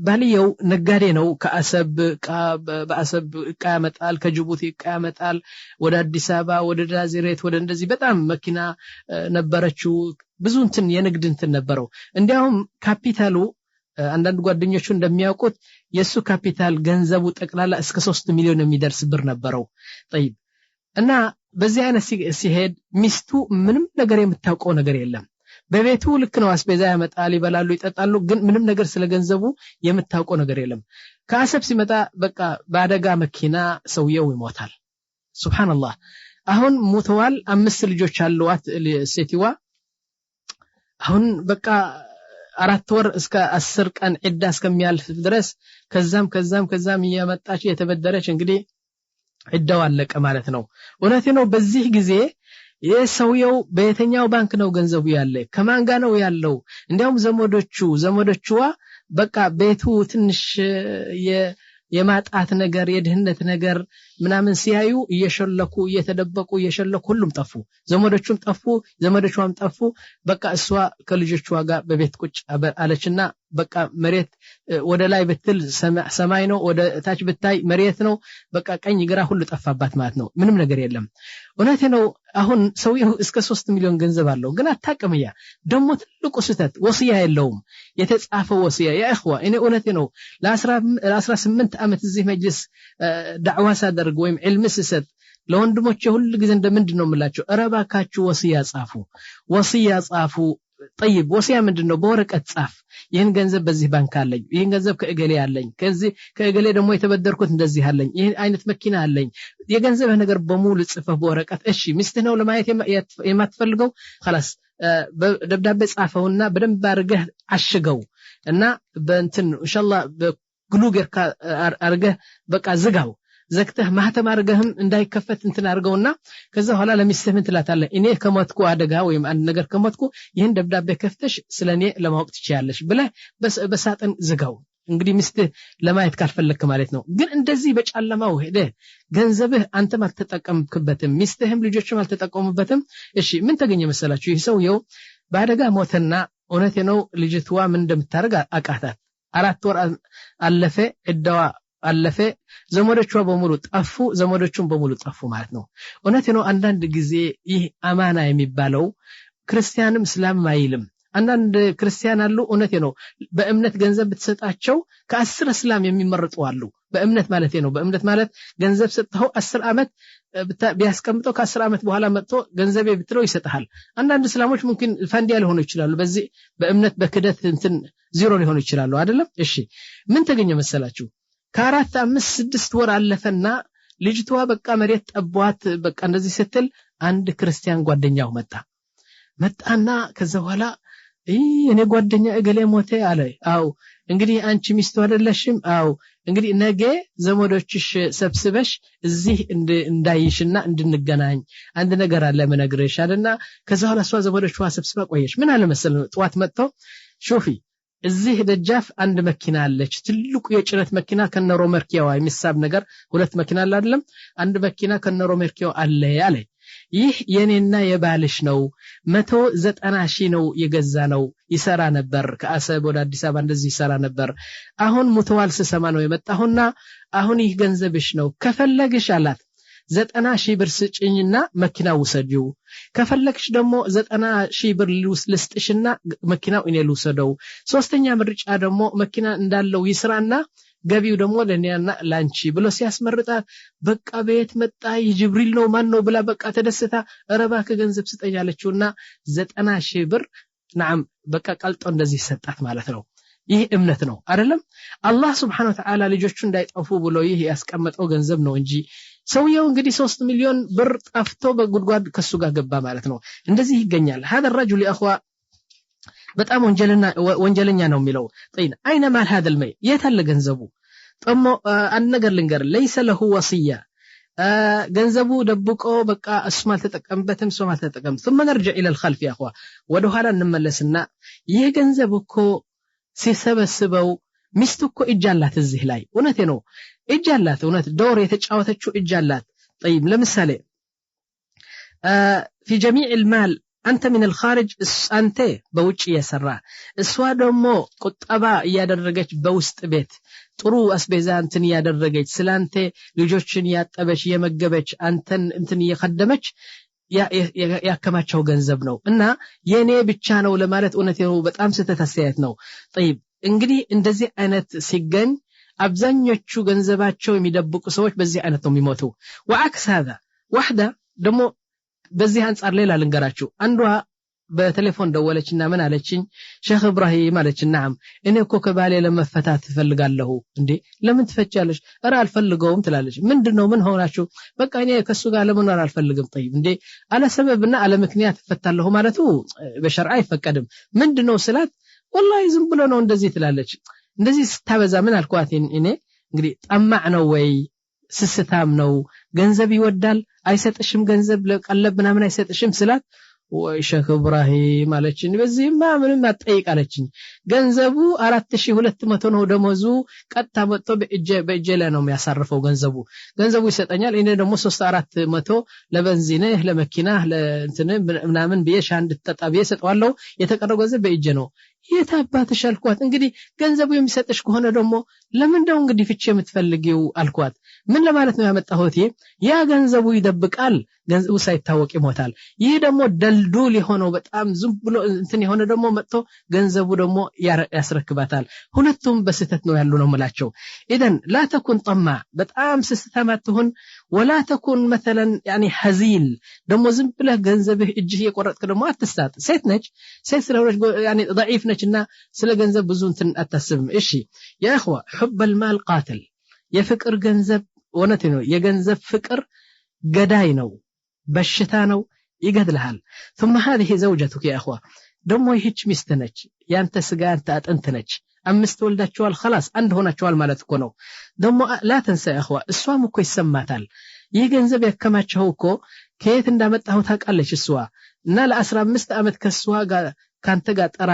ባልየው ነጋዴ ነው ከአሰብ በአሰብ እቃ ያመጣል ከጅቡቲ እቃ ያመጣል ወደ አዲስ አበባ ወደ ዳዚሬት ወደ እንደዚህ በጣም መኪና ነበረችው ብዙ እንትን የንግድ እንትን ነበረው እንዲያውም ካፒታሉ አንዳንድ ጓደኞቹ እንደሚያውቁት የሱ ካፒታል ገንዘቡ ጠቅላላ እስከ 3 ሚሊዮን የሚደርስ ብር ነበረው طيب እና በዚህ አይነት ሲሄድ ሚስቱ ምንም ነገር የምታውቀው ነገር የለም በቤቱ ልክ ነው አስቤዛ ያመጣል ይበላሉ ይጠጣሉ ግን ምንም ነገር ስለገንዘቡ የምታውቀው ነገር የለም ከአሰብ ሲመጣ በቃ በአደጋ መኪና ሰውየው ይሞታል ሱብሃንአላህ አሁን ሞተዋል 5 ልጆች አሏት ሴቲዋ አሁን በቃ 4 ወር እስከ 10 ቀን ዒዳ እስከሚያልፍ ድረስ ከዛም እያመጣች የተበደረች እንግዲህ ዒዳው አለቀ ማለት ነው እውነቴ ነው በዚህ ጊዜ የሰውየው በየትኛው ባንክ ነው ገንዘቡ ያለ ከማን ጋር ነው ያለው እንዲያውም ዘመዶቹዋ በቃ ቤቱ ትንሽ የማጣት ነገር የድህነት ነገር ምናምን ሲያዩ እየሸለኩ እየተደበቁ እየሸለኩ ሁሉም ጠፉ ዘመዶቹም ጠፉ ዘመዶቿም ጠፉ በቃ እሷ ከልጆቿ ጋር በቤት ቁጭ አለችና በቃ መሬት ወደ ላይ ብትል ሰማይ ነው ወደ ታች ብታይ መሬት ነው በቃ ቀኝ ግራ ሁሉ ጠፋባት ማለት ነው ምንም ነገር የለም እውነቴ ነው አሁን ሰውየው እስከ 3 ሚሊዮን ገንዘብ አለው ግን አታቀምያ ደሞ ትልቁ ስህተት ወሲያ የለውም የተጻፈው ወሲያ ያ اخوا እኔ እውነቴ ነው ለ18 አመት እዚህ መጅልስ ዳዕዋ ሳደርግ ወይም ዒልም ስሰጥ ለወንድሞቼ ሁሉ ጊዜ እንደምንድነው የምላቸው አረባካችሁ ወሲያ ጻፉ طيب ወሲያ ምንድነው በወረቀት ጻፍ ይሄን ገንዘብ በዚህ ባንክ አለኝ ይሄን ገንዘብ ከእገሌ አለኝ ከዚህ ከእገሌ ደግሞ የተበደርኩት እንደዚህ አለኝ ይሄን አይነት መኪና አለኝ የገንዘብ ነገር በሙሉ ጽፈህ በወረቀት እሺ ሚስትህ ነው ለማየት የማትፈልገው خلاص ደብዳቤ ጻፈውና በደንብ አድርገህ አሽገው እና በእንትን ኢንሻአላህ በግሉገር አርገህ በቃ ዝጋው ዘክተህ ማህተም አርገህም እንዳይከፈት እንትን አርገውና ከዛ በኋላ ለሚስትህ ምን ትላታለህ እኔ ከሞትኩ አደጋ ወይም አንድ ነገር ከሞትኩ ይሄን ደብዳቤ ከፍተሽ ስለኔ ለማወቅ ትችያለሽ ብለህ በሳጥን ዝጋው እንግዲህ ሚስትህ ለማየት ካልፈለክ ማለት ነው ግን እንደዚህ በጫለማው ሄደ ገንዘብህ አንተም አልተጠቀምክበትም ሚስትህም ልጆችም አልተጠቀሙበትም እሺ ምን ተገኘ መሰላችሁ ይህ ሰውየው በአደጋ ሞተና እውነቴ ነው ልጅቷ ምን እንደምታረግ አቃታት 4 ወር አለፈ እዳዋ አለፈ ዘመዶቿ በሙሉ ጠፉ ዘመዶቹም በሙሉ ጠፉ ማለት ነው እውነቴ ነው አንዳንድ ጊዜ ይህ አማና የሚባለው ክርስቲያንም እስላም አይልም አንዳንድ ክርስቲያን አሉ እውነቴ ነው በእምነት ገንዘብ ብትሰጣቸው ከ10 እስላም የሚመረጡ አሉ በእምነት ማለት ነው በእምነት ማለት ገንዘብ ሰጥተው 10 አመት ቢያስቀምጠው ከ10 አመት በኋላ መጥቶ ገንዘቤ ብትለው ይሰጣል አንዳንድ እስላሞች ሙምኪን ፈንዲያ ሊሆኑ ይችላሉ በዚህ በእምነት በክደት እንትን ዜሮ ሊሆኑ ይችላሉ አይደለም እሺ ምን ተገኘ መሰላችሁ ከ4 5 6 ወር አለፈና ልጅቷ በቃ መሬት ጠቧት በቃ እንደዚህ ስትል አንድ ክርስቲያን ጓደኛው መጣና ከዛ በኋላ እኔ ጓደኛ እገሌ ሞተ አለ አው እንግዲህ አንቺ ሚስቱ አይደለሽም አው እንግዲህ ነገ ዘመዶችሽ ሰብስበሽ እዚህ እንዳይሽና እንድንገናኝ አንድ ነገር አለ መነግርሽ አለና ከዛ በኋላ እሷ ዘመዶቿ ሰብስባ ቆየሽ ምን አለ መሰለ ጧት መጥቶ ሾፊ እዚህ ደጃፍ አንድ መኪና አለች ትልቁ የጭነት መኪና ከነሮ መርኪያው የሚሳብ ነገር ሁለት መኪና አለ አይደለም አንድ መኪና ከነሮ መርኪያው አለ ያለ ይህ የኔና የባልሽ ነው 190,000 ነው የገዛ ነው ይሰራ ነበር ከአሰብ ወደ አዲስ አበባ እንደዚህ ይሰራ ነበር አሁን ሙተዋል ስሰማ ነው የመጣሁና አሁን ይህ ገንዘብሽ ነው ከፈለግሽ አላት 90,000 ብር ስጭኝና መኪና ውሰጂው ከፈለግሽ ደግሞ 90,000 ብር ልስጥሽና መኪናው እኔ ልውሰደው ሶስተኛ ምርጫ ደግሞ መኪና እንዳለው ይስራና ገቢው ደግሞ ለኔና ላንቺ ብሎ ሲያስመርጣ በቃ ቤት መጣ ይጅብሪል ነው ማን ነው ብላ በቃ ተደስታ ረባ ከገንዘብ ስጠኛለችውና 90,000 ብር نعم በቃ ቀልጦ እንደዚህ ሰጣት ማለት ነው ይህ እምነት ነው አይደለም አላህ Subhanahu Wa Ta'ala ልጆቹ እንዳይጠፉ ብሎ ይህ ያስቀመጠው ገንዘብ ነው እንጂ ሰውየው እንግዲህ 3 ሚሊዮን ብር ጠፍቶ በጉድጓድ ከሱ ጋር ገባ ማለት ነው እንደዚህ ይገኛል هذا الرجل يا اخوا በጣም ወንጀለኛ ነው የሚለው طيب اين مال هذا المال የታለ ገንዘቡ ጠሞ አንድ ነገር ልንገር ليس له وصيه ገንዘቡ ደብቆ በቃ እስማል ተጠቀምበትም ሶማል ተጠቀም ثم نرجع الى الخلف يا اخوا ወደ ኋላ እንመለስና ይህ ገንዘብ እኮ ሲሰበስበው ሚስቱ እኮ እጃላት እዚህ ላይ እውነቴ ነው እጃላት እውነት ዶር የተጫወተችው እጃላት طيب ለምሳሌ في جميع المال አንተ من الخارج አንተ በውጭ ያሰራ እሷ ደግሞ ቁጠባ ያደረገች በውስጥ ቤት ጥሩ አስቤዛ እንትን ያደረገች ስላንተ ልጆችን ያጠበች የመገበች አንተን እንትን የخدመች ያከማቸው ገንዘብ ነው እና የኔ ብቻ ነው ለማለት እውነት ነው በጣም ስተታሰያት ነው طيب እንግዲህ እንደዚህ አይነት ሲገኝ አብዛኞቹ ገንዘባቸው የሚደብቁ ሰዎች በዚህ አይነት ነው የሚሞቱ وعكس هذا واحده ደግሞ በዚህ አንፃር ሌላ ልንገራችሁ አንዷ በቴሌፎን ደወለችና ምን አለችኝ ሼክ ኢብራሂም አለች نعم እኔ እኮ ከባሌ ለመፈታት ፈልጋለሁ እንዴ ለምን ትፈቻለሽ አረ አልፈልገውም ትላለች ምንድነው ምን ሆናችሁ በቃ እኔ ከሱ ጋር ለመኖር አልፈልግም طيب እንዴ አለ ሰበብና አለ ምክንያት ፈታለሁ ማለቱ በሸርዓ አይፈቀድም ምንድነው ስላት والله ዝም ብሎ ነው እንደዚህ ትላለች እንደዚህ ስታበዛ ምን አልኳት እኔ እንግዲህ ጠማዕ ነው ወይ ስስታም ነው ገንዘብ ይወዳል አይሰጥሽም ገንዘብ ለቀለብና ምን አይሰጥሽም ስላት ወይ ሼክ ኢብራሂም አለችኝ በዚህማ ምንም አትጠይቃለችኝ ገንዘቡ 4200 ነው ደሞዙ ቀጣ መጥቶ በእጄ ላይ ነው የሚያሳርፈው ገንዘቡ ይሰጠኛል እኔ ደግሞ 3400 ለበንዚንህ ለመኪና ለእንትን ምናምን በየሻ እንድትጠጣብ ይሰጣዋለሁ የተቀረው ገንዘብ በእጄ ነው የታባትሽ አልኳት እንግዲህ ገንዘቡ የሚሰጥሽ ከሆነ ደግሞ ለምን ነው እንግዲህ ፍቼ የምትፈልጊው አልኳት ምን ለማለት ነው ያመጣሁት ያ ገንዘቡ ይደብቃል ገንዘቡ ሳይታወቅ ይሞታል ይህ ደግሞ ደልዱል የሆነው በጣም ዝም ብሎ እንትን የሆነ ደግሞ መጥቶ ገንዘቡ ደግሞ ያስረክባታል ሁለቱም በስተት ነው ያሉ ነው ማለት ኢደን لا تكن طماع በጣም ስስተማትሁን ولا تكن مثلا يعني حزين ደግሞ ዝም ብለህ ገንዘብህ እጅህ የቆረጥክ ደግሞ አትስጣት ሴት ነች ሴት ስለሆነች يعني ضعيف ነችና ስለ ገንዘብ ብዙ እንትን አታስብም እሺ يا اخوه حب المال قاتل የፍቅር ገንዘብ ወነቴ ነው የገንዘብ ፍቅር ገዳይ ነው በሽታ ነው ይገድልሃል ثم هذه زوجتك يا اخوه ደሞ ይህች ሚስት ነች ያንተ ስጋ አንተ አጥንት ነች አምስት ወልዳቸዋል خلاص አንድ ሆናቸዋል ማለት እኮ ነው ደሞ لا تنسى يا اخوه እሷም እኮ ይሰማታል ይህ ገንዘብ ያከማቸው እኮ ከየት እንዳመጣው ታውቃለች እሷ እና ለ15 አመት ከሷ ጋር ካንተ ጋር ጠራ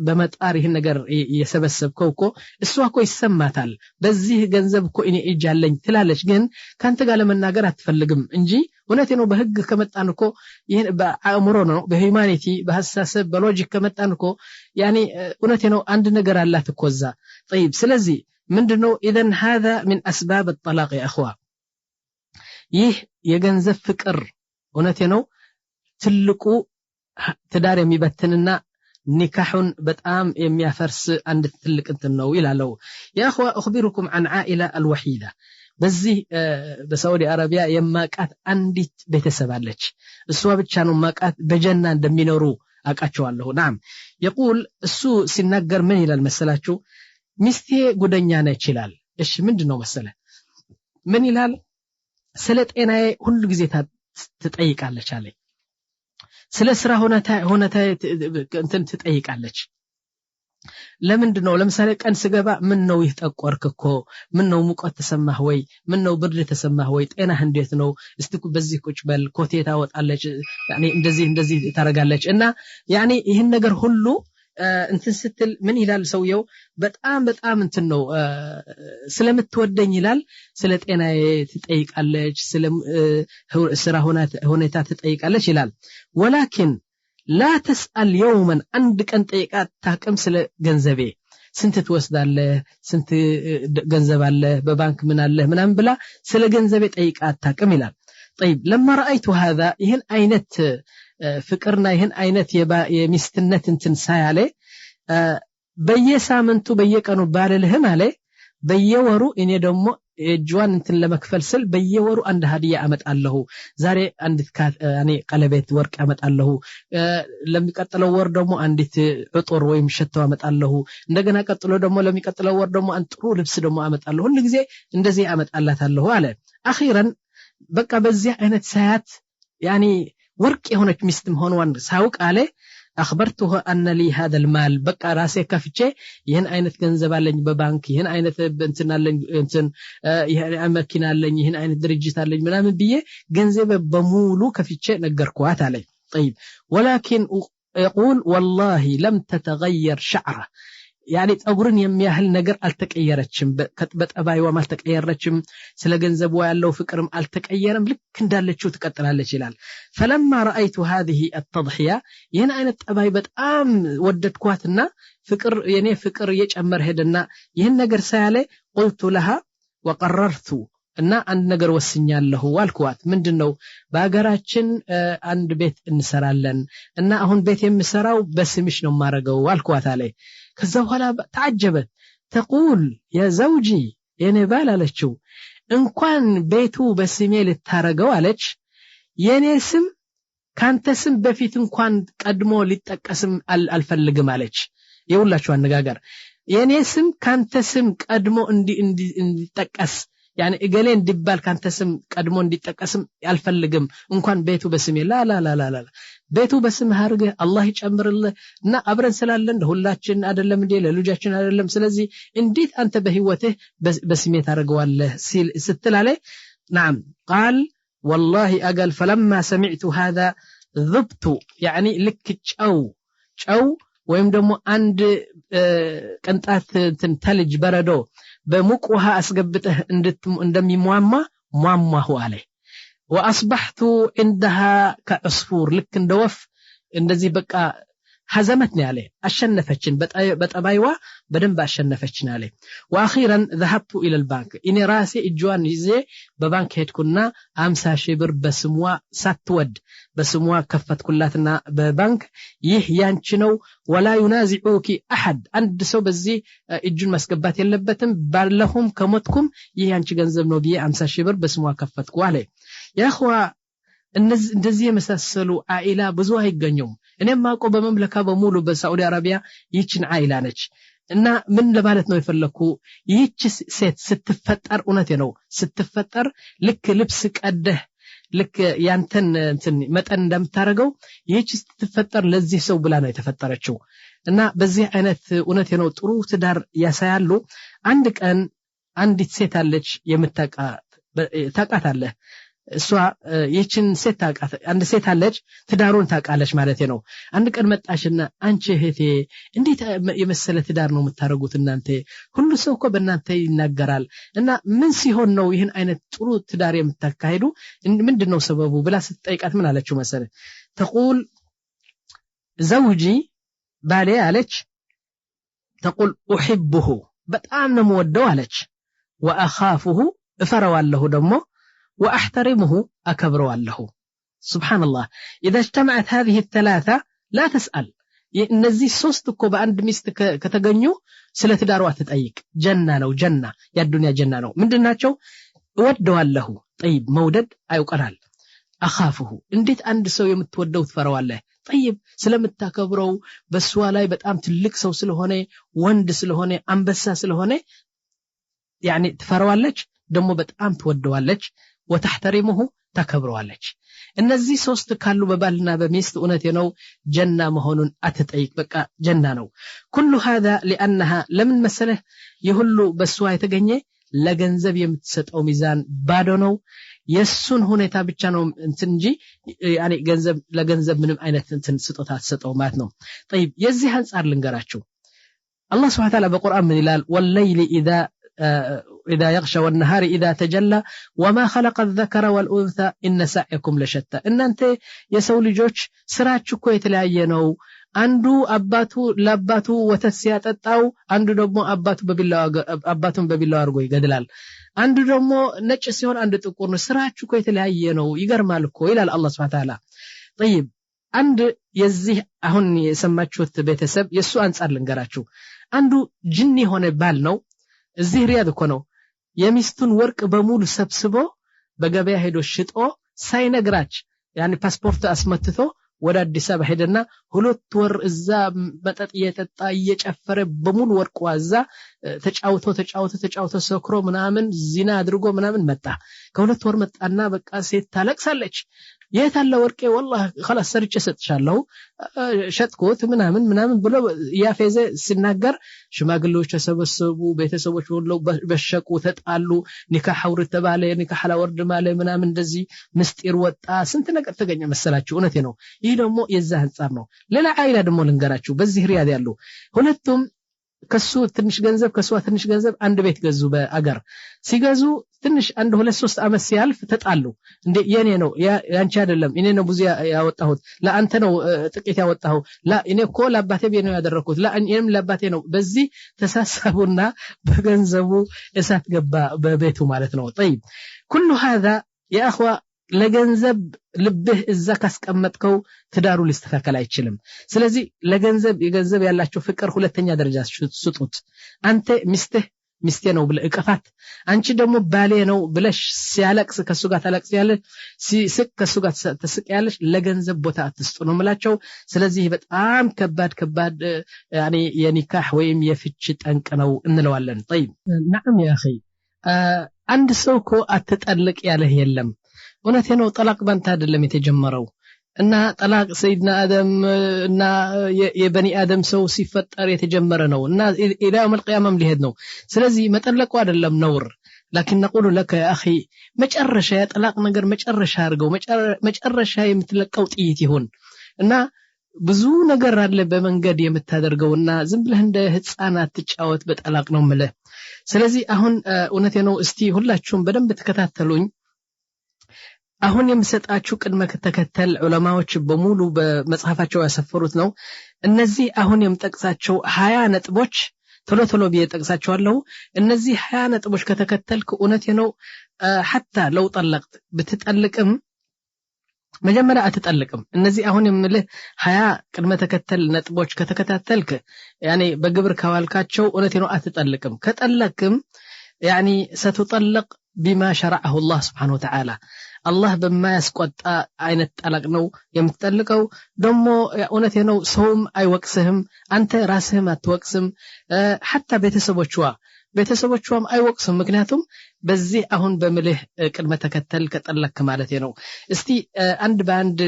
በመጣር ይሄን ነገር የሰበሰብከው እኮ እሷ እኮ ይሰማታል በዚህ ገንዘብ እኮ እኔ እጅ አለኝ ትላለች ግን ካንተ ጋር ለመናገር አትፈልግም እንጂ እውነቴ ነው በህግ ከመጣን እኮ ይሄን በአእምሮ ነው በሂዩማኒቲ በሐሳሰብ በሎጂክ ከመጣን እኮ يعني እውነቴ ነው አንድ ነገር አላት እኮ እዛ طيب ስለዚህ ምንድነው اذا هذا من اسباب الطلاق يا اخوه ይህ የገንዘብ ፍቅር እውነቴ ነው ትልቁ ትዳር የሚበትንና ኒካሁን በጣም የሚያፈርስ አንድ ትልቅ እንትን ነው ይላለው يا اخوه اخبركم عن عائله الوحيده በዚህ በሳውዲ አረቢያ የማቃት አንዲት ቤተሰብ አለች እሷ ብቻ ነው ማቃት በጀና እንደሚኖሩ አቃቸዋለሁ ናም يقول እሱ ሲናገር ምን ይላል መሰላችሁ ሚስቴ ጉደኛ ነች ይላል እሺ ምንድነው መሰለ ምን ይላል ስለ ጤናዬ ሁሉ ጊዜ ትጠይቃለች አለ ስለ ስራ ሆነታ እንትን ትጠይቃለች ለምንድነው ለምሳሌ ቀን ስገባ ምን ነው ይተቆርክኮ ምን ነው ሙቀት ተሰማህ ወይ ምን ነው ብርድ ተሰማህ ወይ ጤናህ እንዴት ነው እስቲ በዚህ ቁጭ በል ኮቴታ ወጣለች يعني እንደዚህ ታረጋለች እና يعني ይሄን ነገር ሁሉ እንትን ስትል ምን ይላል ሰውየው በጣም እንትን ነው ስለምትወደኝ ይላል ስለ ጤናዬ ትጠይቃለች ስለ ስራ ሆነታ ትጠይቃለች ይላል ولكن لا تسأل يوما عند ቀን ጠይቃት ታቀም ስለ ገንዘቤ ስንት ትወስዳለህ ስንት ገንዘብ አለ በባንክ ምን አለ ምናምን ብላ ስለ ገንዘቤ ጠይቃት ታቀም ይላል طيب لما رأيت هذا ይሄን አይነት ፍቅርና ይሄን አይነት የሚስትነት እንትን ሳያለ በየሳምንቱ በየቀኑ ባለልህም አለ በየወሩ እኔ ደግሞ እጇን እንትን ለመክፈል ስል በየወሩ አንድ ሀዲያ አመጣለሁ ዛሬ አንዲት እኔ ቀለበት ወርቅ አመጣለሁ ለሚቀጥለው ወር ደግሞ አንዲት ዕጦር ወይም ሸተው አመጣለሁ እንደገና ቀጥሎ ደግሞ ለሚቀጥለው ወር ደግሞ አንጥሩ ልብስ ደግሞ አመጣለሁ ሁሉ ጊዜ እንደዚህ አመጣላታለሁ አለ አኺራን በቃ በዚህ አይነት ሳያት يعني ወርቅ የሆነች ሚስትም ሆነዋን ሳውቅ አለ اخبرته ان لي هذا المال በቃ ራሴ ከፍቼ ይሄን አይነት ገንዘብ አለኝ በባንክ ይሄን አይነት እንትን አለኝ እንትን ይሄን መኪና አለኝ ይሄን አይነት ድርጅት አለኝ ምናምን ብዬ ገንዘብ በሙሉ ከፍቼ ነገርኳት አለኝ طيب ولكن يقول والله لم تتغير شعره يعني ጸጉርን የሚያህል ነገር አልተቀየረችም በጠባይዋ አልተቀየረችም ስለ ገንዘቡ ያለው ፍቅርም አልተቀየረም ልክ እንዳለችው ትቀጥላለች ይላል فلما رايت هذه التضحيه ይሄን አይነት ጠባይ በጣም ወደድኳትና ፍቅር የኔ ፍቅር እየጨመረ ሄደና ይሄን ነገር ሳያለ قلت لها وقررت እና አንድ ነገር ወስኛለሁ አልኳት ምንድነው በአገራችን አንድ ቤት እንሰራለን እና አሁን ቤት የምሰራው በስምሽ ነው ማረገው አልኳት አለ ከዛ በኋላ ተዓጀበት تقول يا زوجي የኔ ባል አለችው እንኳን ቤቱ በስሜ ልታረገው አለች የኔ ስም ካንተ ስም በፊት እንኳን ቀድሞ ሊጠቀስም አልፈልግም አለች ይውላችሁ አነጋገር የኔ ስም ካንተ ስም ቀድሞ እንዲጠቀስ يعني እገሌ እንዲባል ካንተ ስም ቀድሞ እንዲጠቀስም ያልፈልግም እንኳን ቤቱ በስሜ ላ ቤቱ በስም አርገ አላህ ይጨምርልህ እና አብረን ስላለን ሁላችን አይደለም እንዴ ለልጃችን አይደለም ስለዚህ እንዴት አንተ በህይወትህ በስሜ ታረጋዋለህ ስትላለ نعم قال والله اقل فلما سمعت هذا ذبت يعني لك ጨው ወይም ደግሞ አንድ ቅንጣት ተልጅ በረዶ በሙቅ ውሃ አስገብተህ እንደሚሟማ ሟሟሁ አለ واصبحت عندها كعصفور ልክ እንደወፍ እንደዚህ በቃ هزمتني عليه أشنفتشن بطبايوا بدن بأشنفتشن عليه وأخيرا ذهبت إلى البنك إني راسي إجوان يزي ببنك هيتكنا 50,000 ብር بسموا ساتود بسموا كفت كلاتنا ببنك يحيانش نو ولا ينازعوك أحد عند سو بزي إجون مسكبات يلبتن بالهم كمتكم يحيانش ገንዘብ ነው ብዬ 50,000 ብር بسموا كفتكو عليه يا أخوة እንደዚህ የመሳሰሉ አኢላ ብዙ አይገኙም እኔም ማቆ በመምለካ በሙሉ በሳዑዲ አረቢያ ይችን አኢላ ነች እና ምን ለማለት ነው የፈለኩ ይች ሴት ስትፈጠር እውነቴ ነው ስትፈጠር ልክ ልብስ ቀደህ ልክ ያንተን እንትን መጠን እንደምታረገው ይች ስትፈጠር ለዚህ ሰው ብላ ነው የተፈጠረችው እና በዚህ አይነት እውነቴ ነው ጥሩ ትዳር ያሳያሉ አንድ ቀን አንዲት ሴት አለች ታቃታለህ እሷ ይችን ሴት ታቃት አንድ ሴት አለች ትዳሩን ታቃለች ማለት ነው አንድ ቀን መጣሽና አንቺ እህቴ እንዴት የመሰለ ትዳር ነው የምታረጉት እናንተ ሁሉ ሰው እኮ በእናንተ ይናገራል እና ምን ሲሆን ነው ይህን አይነት ጥሩ ትዳር የምታካሂዱ ምንድነው ሰበቡ ብላ ስትጠይቃት ምን አለችው መሰለ تقول زوجي بالي አለች تقول احبه በጣም ነው የምወደው አለች واخافه እፈራዋለሁ ደግሞ واحترمه اكبره له سبحان الله اذا اجتمعت هذه الثلاثه لا تسال እነዚህ ሶስት እኮ በአንድ ሚስት ከተገኙ ስለ ትዳሯ ትጠይቅ ጀና ነው ጀና የዱንያ ጀና ነው ምንድናቸው እወደዋለሁ طيب መውደድ አይቀራል اخافه እንዴት አንድ ሰው የምትወደው ትፈራዋለህ طيب ስለምታከብረው በሷ ላይ በጣም ትልቅ ሰው ስለሆነ ወንድ ስለሆነ አንበሳ ስለሆነ يعني ትፈራዋለች ደግሞ በጣም ትወደዋለች وتحترمه تكبرዋለች እነዚህ ሶስት ካሉ በባልና በሚስት እውነቴ ነው ጀና መሆኑን አትጠይቅ በቃ ጀና ነው كل هذا لانها لمن مسله ይሁሉ በሷ የተገኘ ለገንዘብ የምትሰጠው ሚዛን ባዶ ነው የሱን ሁኔታ ብቻ ነው እንጂ يعني ገንዘብ ለገንዘብ ምንም አይነት እንትን ስጦታ አትሰጠው ማለት ነው طيب የዚህ አንፃር ልንገራችሁ الله سبحانه وتعالى በቁርአን ምን ይላል والليل إذا يغشى والنهار إذا تجلى وما خلق الذكر والأنثى إن سعيكم لشتى إن أنت يسو ልጆች ስራችሁ እኮ የተለያየ ነው አንዱ አባቱ ለአባቱ ወተት ሲያጠጣው አንዱ ደግሞ አባቱን በቢላው አርጎ ይገድላል አንዱ ደግሞ ነጭ ሲሆን አንዱ ጥቁር ነው ስራችሁ እኮ የተለያየ ነው ይገርማል እኮ ይላል አላህ Subhanahu Wa Ta'ala طيب አንድ የዚህ አሁን የሰማችሁት ቤተሰብ የሱ አንፃር ልንገራችሁ አንዱ ጅኒ ሆነ ባል ነው እዚህ ሪያድ እኮ ነው የሚስቱን ወርቅ በሙሉ ሰብስቦ በገበያ ሄዶ ሽጦ ሳይነግራች يعني ፓስፖርት አስመትቶ ወደ አዲስ አበባ ሄደና 2 ወር እዛ መጠጥ እየጠጣ እየጨፈረ በሙሉ ወርቅ ዋዛ ተጫውቶ ሰክሮ ምናምን ዚና አድርጎ ምናምን መጣ ከ2 ወር መጣና በቃ ሴት ታለቅሳለች የታለ ወርቄ والله خلاص ሰርቼ ሰጥቻለሁ ሸጥኩት ምናምን ብሎ ያፈዘ ሲናገር ሽማግሌዎች ተሰበሰቡ ቤተሰቦች ሁሉ በሸቁ ተጣሉ ኒካህ አውር ተባለ ኒካህ አላወርድ ማለት ምናምን እንደዚህ ምስጢር ወጣ ስንት ነገር ተገኘ መሰላችሁ እውነቴ ነው ይሄ ደግሞ የዛ አንፃር ነው ሌላ አይላ ደግሞ ልንገራችሁ በዚህ ሪያድ ያሉ ሁለቱም ከሱ ትንሽ ገንዘብ አንድ ቤት ገዙ በአገር ሲገዙ ትንሽ አንድ 2-3 አመት ሲያልፍ ተጣሉ እንዴ የኔ ነው ያንቺ አይደለም እኔ ነው ብዙ ያወጣሁት ለአንተ ነው ጥቂት ያወጣሁ ላ እኔ እኮ ለአባቴ ነው ያደረኩት ላ እኔም ለአባቴ ነው በዚህ ተሳሳቡና በገንዘቡ እሳት ገባ በቤቱ ማለት ነው طيب كل هذا يا اخوه ለገንዘብ ልብህ እዛ ካስቀመጥከው ትዳሩ ሊስተካከል አይችልም ስለዚህ ለገንዘብ የገንዘብ ያላችሁ ፍቅር ሁለተኛ ደረጃ ስጡት አንተ ሚስቴ ነው ብለህ እቀፋት አንቺ ደግሞ ባሌ ነው ብለሽ ሲያለቅስ ከሱ ጋር ታለቅስ ያለሽ ሲስቅ ከሱ ጋር ተስቅ ያለሽ ለገንዘብ ቦታ አትስጡ ነው ማለት ስለዚህ በጣም ከባድ يعني የኒካህ ወይም የፍች ጠንቅ ነው እንለዋለን طيب نعم يا اخي አንድ ሰው እኮ አትጠልቅ ያለህ የለም እውነቴ ነው ጠላቅ ባንተ አይደለም የተጀመረው እና ጠላቅ ሰይድና አደም እና የበኒ አደም ሰው ሲፈጠር የተጀመረ ነው እና ኢላ يوم القيامه ሊሄድ ነው ስለዚህ መጠለቁ አይደለም ነውር لكن نقول لك يا اخي መጨረሻ የጠላቅ ነገር መጨረሻ አድርገው መጨረሻ የምትለቀው ጥይት ይሁን እና ብዙ ነገር አለ በመንገድ የምታደርገውና ዝም ብለህ እንደ ህፃናት ተጫወት በጠላቅ ነው ማለት ስለዚህ አሁን እውነቴ ነው እስቲ ሁላችሁም በደንብ ተከታተሉኝ አሁን የምሰጣችሁ ቅድመ ተከተል ዑለማዎች በሙሉ በመጽሐፋቸው ያሰፈሩት ነው እነዚህ አሁን የምጠቅሳቸው 20 ነጥቦች ቶሎ ቶሎ ቢጠቅሳቸዋለሁ እነዚህ 20 ነጥቦች ከተከተልክ እውነቴ ነው حتى لو طلقت بتطلقም መጀመሪያ አትጠልቅም እነዚህ አሁን የምልህ 20 ቅድመ ተከተል ነጥቦች ከተከታተልክ يعني በግብር ካዋልካቸው እውነቴ ነው አትጠልቅም ከጠለቅም يعني ستطلق بما شرعه الله سبحانه وتعالى الله بما ያስቆጣ አይነት ጠላቅ ነው የምትጠልቀው ደሞ እውነቴ ነው ሰውም አይወቅስህም አንተ ራስህም አትወቅስም حتى ቤተሰቦቿም አይወቅስም ምክንያቱም በዚህ አሁን በመልህ ቅድመ ተከተል ከጠለክ ማለት ነው እስቲ አንድ ባንድ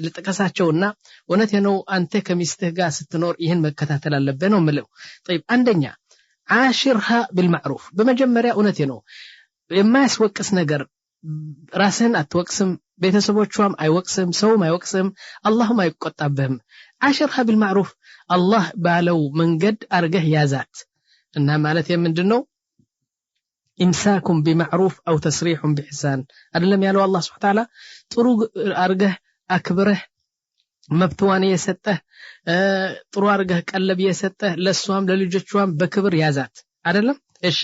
ልጥቀሳቸውና እውነቴ ነው አንተ ከሚስትህ ጋር ስትኖር ይሄን መከታተል አለበት ነው ማለት طيب አንደኛ عاشرها بالمعروف በመጀመሪያ እውነቴ ነው የማያስወቅስ ነገር ራስህን አትወቅስም ቤተሰቦቿም አይወቅስም ሰውም አይወቅስም አላህም አይቆጣብህም عاشرها بالمعروف አላህ ባለው መንገድ አርገህ ያዛት እና ማለት ምንድነው ኢምሳኩም بمعروف او تسريح بإحسان አይደለም ያለው አላህ Subhanahu Ta'ala ጥሩ አርገህ አክብረህ መብቷን የሰጠህ ጥሩ አርገህ ቀለብ የሰጠህ ለሷም ለልጆቿም በክብር ያዛት አይደለም እሺ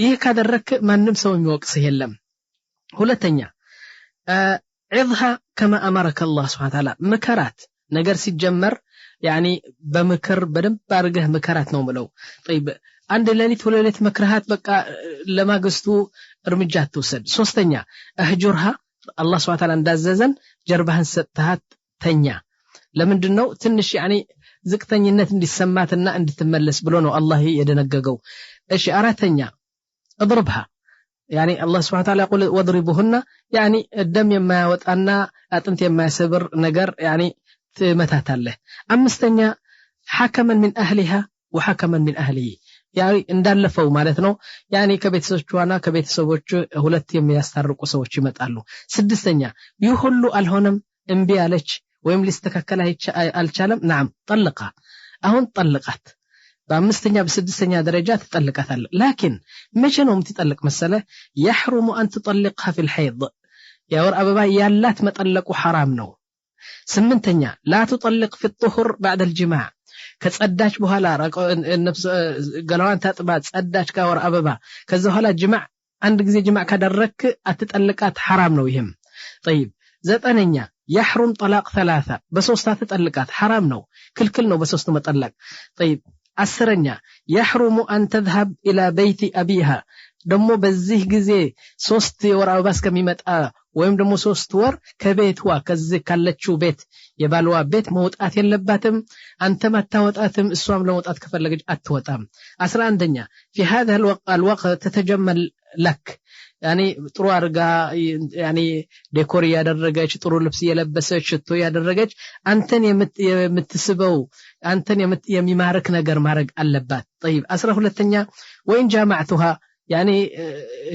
ይህ ካደረክ ማንንም ሰው የሚወቅስህ የለም ሁለተኛ عظها كما امرك الله سبحانه وتعالى مكرات ነገር ሲጀመር يعني በመከር በደንብ አርገህ መከራት ነው ማለት طيب አንድ ለሊት ወለለት መክረሃት በቃ ለማግስቱ እርምጃ ተወሰድ ሶስተኛ اهجرها الله سبحانه وتعالى እንዳዘዘን ጀርባህን ሰጥተሃት ተኛ ለምንድነው ትንሽ يعني ዝቅተኝነት እንዲሰማትና እንድትመለስ ብሎ ነው አላህ የደነገገው እሺ አራተኛ اضربها يعني الله سبحانه وتعالى يقول واضربوهن يعني الدم يما يوطانا አጥንት የማይሰብር ነገር يعني ትመታታለህ አምስተኛ حكما من اهلها وحكما من اهله يعني እንዳለፈው ማለት ነው يعني ከቤተሰቦቿና ከቤተሰቦቹ ሁለት የሚያስታርቁ ሰዎች ይመጣሉ ስድስተኛ ይህ ሁሉ አልሆነም እንቢ አለች ወይም ሊስተካከል አልቻለም نعم طلقها አሁን ጠልቃት በአምስተኛ በስድስተኛ ደረጃ ትጠልቃታለህ لكن መቼ ነው የምትጠልቅ መሰለ يحرم ان تطلقها في الحيض يا ور አበባ ያላት መጠለቁ حرام ነው ስምንተኛ لا تطلق في الطهر بعد الجماع ከጸዳች በኋላ ነፍስ ገላዋን ታጥባ ጸዳች ከወር አበባ ከዛ በኋላ ጅማዕ አንድ ጊዜ ጅማዕ ካደረክ አትጠልቃት حرام ነው ይሄም طيب ዘጠነኛ يحرم طلاق ثلاثه በሶስት አትጠልቃት حرام ነው ክልክል ነው በሶስት መጠለቅ طيب አስረኛ يحرم ان تذهب الى بيت ابيها ደሞ በዚህ ጊዜ ሶስት የወር አበባ እስከሚመጣ ወይም ደሞ 3 ወር ከቤትዋ ከዚህ ካለችው ቤት የባልዋ ቤት መውጣት የለባትም አንተ ማታወጣትም እሷም ለመውጣት ከፈለገች አትወጣም 11ኛ في هذا الوقت تتجمل لك يعني ጥሩ አርጋ يعني ዴኮር ያደረገች ጥሩ ልብስ የለበሰች ሽቶ ያደረገች አንተን የምትስበው አንተን የሚማርክ ነገር ማድረግ አለባት طيب 12ኛ ወይን ጃማዕቱها يعني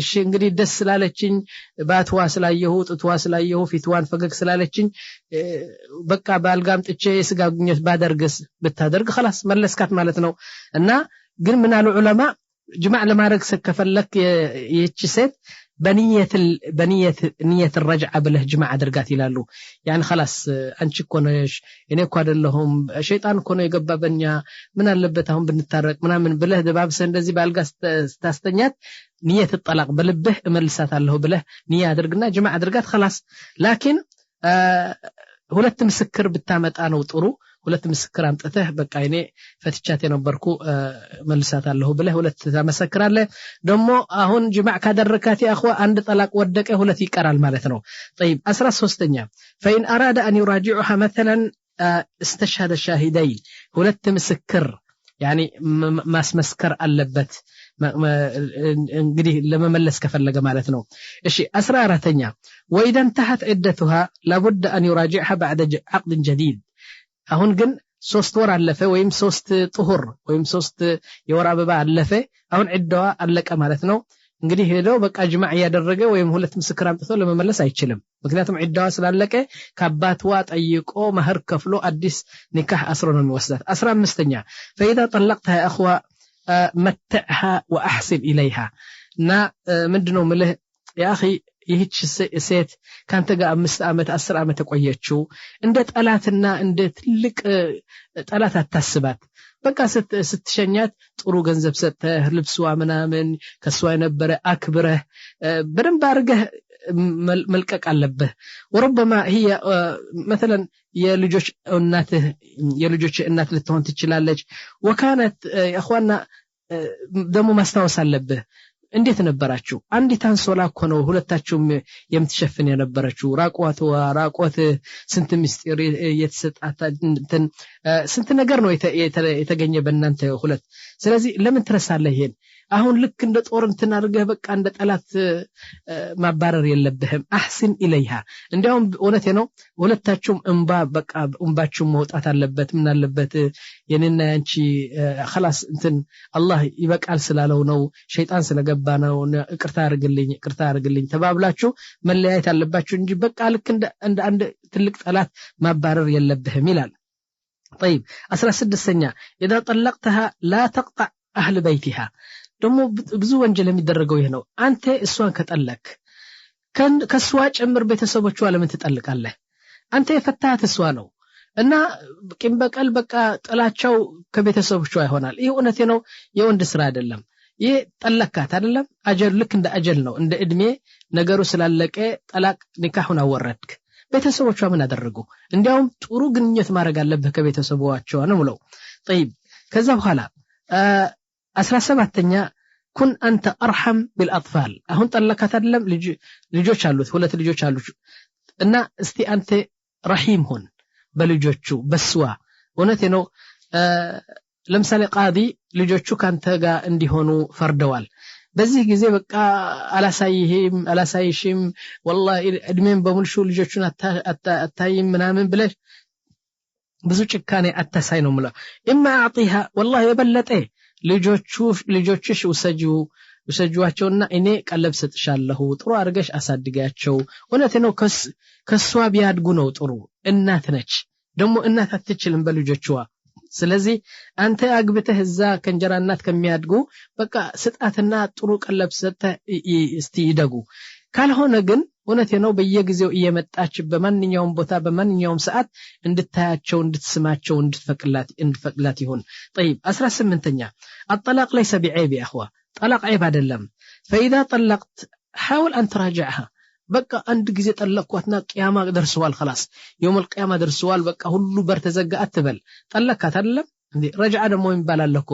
እሺ እንግዲህ ደስ ስላለችኝ ባትዋ ስላየሁ ጥቷ ስላየሁ ፊትዋን ፈገግ ስላለችኝ በቃ ባልጋም ጥቼ የስጋ ግንኙነት ባደርግስ ብታደርግ خلاص መለስካት ማለት ነው እና ግን ምን አሉ ዑለማ ጅማዕ ለማድረግ ከፈለክ ይህች ሴት በንየት الرجعه ብለህ ጅማዕ አድርጋት ይላሉ يعني خلاص አንቺ እኮ ነሽ እኔ እኮ አይደለሁም ሸይጣን እኮ ነው የገባበኛ ምን አለበት አሁን ብንታረቅ ምናምን ብለህ ደባብሰ እንደዚህ ባልጋ ስታስተኛት ንየት الطلاق በልብህ እመልሳታለሁ ብለህ ንያ አድርግና ጅማዕ አድርጋት خلاص لكن ሁለት ምስክር ብታመጣ ነው ጥሩ ሁለት ምስክር አምጥተህ በቃ እኔ ፈትቻት የነበርኩ መልሳታለሁ ብለህ ሁለት ተመሰክራለህ ደሞ አሁን ጅማዕ ካደረካት ያخوا አንድ ጠላቅ ወደቀ ሁለት ይቀራል ማለት ነው طيب 13ኛ فإن أراد أن يراجعها مثلا استشهد الشاهدين ሁለት ምስክር يعني ማስመስከር አለበት እንግዲህ ለመመለስ ከፈለገ ማለት ነው እሺ 14ኛ وإذا انتهت عدتها لابد أن يراجعها بعد عقد جديد አሁን ግን 3 ወር አለፈ ወይም 3 ጥሁር ወይም 3 የወር አበባ አለፈ አሁን ዒዳዋ አለቀ ማለት ነው እንግዲህ ሄዶ በቃ ጅማዕ ያደረገ ወይም ሁለት ምስክር አምጥቶ ለመመለስ አይችልም ምክንያቱም ዒዳዋ ስላለቀ ከአባትዋ ጠይቆ መህር ከፍሎ አዲስ ኒካህ አስሮ ነው የሚወስዳት 15ኛ فإذا طلقتها يا اخوه متعها واحسن اليها እና ምንድነው ምልህ يا اخي ይህች ሴት ካንተ ጋር 5 ዓመት 10 ዓመት ተቆየችው እንደ ጠላትና እንደ ትልቅ ጠላት አታስባት በቃ ስትሸኛት ጥሩ ገንዘብ ሰጥተህ ልብስዋ ምናምን ከሷ የነበረ አክብረህ በደንብ አድርገህ መልቀቅ አለብህ ወረበማ هي مثلا የልጆች እናት ልትሆን ትችላለች وكانت يا اخوانا ደሞ ማስታወስ አለብህ እንዴት ነበራችሁ አንዲት አንሶላ እኮ ነው ሁለታችሁም የምትሸፍን የነበረችው ራቆት ስንት ምስጢር የተሰጣታ ስንት ነገር ነው የተገኘ በእናንተ ሁለት ስለዚህ ለምን ትረሳለህ ይሄን አሁን ልክ እንደ ጦርንትና አድርገህ በቃ እንደ ጠላት ማባረር የለብህም አህሲን ኢለይሃ እንዲያውም እውነቴ ነው ሁለታችሁም በቃ እንባችሁ መውጣት አለበት ምን አለበት የኔና ያንቺ خلاص እንትን አላህ ይበቃል ስላለው ነው ሸይጣን ስለገባ ነው ይቅርታ አድርግልኝ ተባብላችሁ መለያየት አለባችሁ እንጂ በቃ ልክ እንደ አንድ ትልቅ ጠላት ማባረር የለብህም ይላል طيب 16ኛ اذا طلقتها لا تقطع اهل بيتها ደሞ ብዙ ወንጀል የሚደረገው ይሄ ነው አንተ እሷን ከጠለክ ከሷ ጭምር ቤተሰቦቿ ለምን ትጠልቃለህ አንተ የፈታሃት እሷ ነው እና ቂም በቀል በቃ ጥላቸው ከቤተሰቦቿ ይሆናል ይሄ እውነቴ ነው የወንድ ስራ አይደለም ይሄ ጠለካት አይደለም አጀል ልክ እንደ አጀል ነው እንደ እድሜ ነገሩ ስላለቀ ጠላቅ ኒካሁን አወረድክ ቤተሰቦቿ ምን አደረጉ እንዲያውም ጥሩ ግንኙነት ማድረግ አለበት ከቤተሰቦቿ ነው ብለው طيب ከዛ በኋላ 17ኛ ኩን አንተ አርሐም بالأطفال አሁን ጠለካት አይደለም ልጆች አሉት ሁለት ልጆች አሉት እና እስቲ አንተ ረሂም ሁን በልጆቹ በስዋ እውነቴ ነው ለምሳሌ ቃዲ ልጆቹ ካንተ ጋር እንዲሆኑ ፈርደዋል በዚህ ጊዜ በቃ አላሳይሽም والله እድሜን በሙሉ ልጆቹን አታይም ምናምን ብለሽ ብዙ ጭካኔ አታሳይ ነው ማለት እማ አጥይሃ والله የበለጠ ልጆችሽ ውሰጂዋቸውና እኔ ቀለብ ሰጥሻለሁ ጥሩ አርገሽ አሳድጋቸው እውነቴ ነው ከሷ ቢያድጉ ነው ጥሩ እናት ነች ደሞ እናት አትችልም በልጆቿ ስለዚህ አንተ አግብተህ እዛ ከንጀራ እናት ከሚያድጉ በቃ ስጣትና ጥሩ ቀለብ ሰጥተህ እስቲ ይደጉ ካልሆነ ግን እውነቴ ነው በየጊዜው እየመጣች በማንኛውም ቦታ በማንኛውም ሰዓት እንድታያቸው እንድትስማቸው እንድትፈቅላት ይሁን طيب 18ኛ الطلاق ليس بعيب يا اخوه طلاق عيب አይደለም فاذا طلقت حاول ان تراجعها በቃ አንድ ጊዜ ጠለቅኳትና ቂያማ ደርሷል خلاص يوم القيامه ደርሷል በቃ ሁሉ በር ተዘጋ አትበል ጠለቅካት አይደለም እንዴ ረጃዓ ደሞ ይባላል እኮ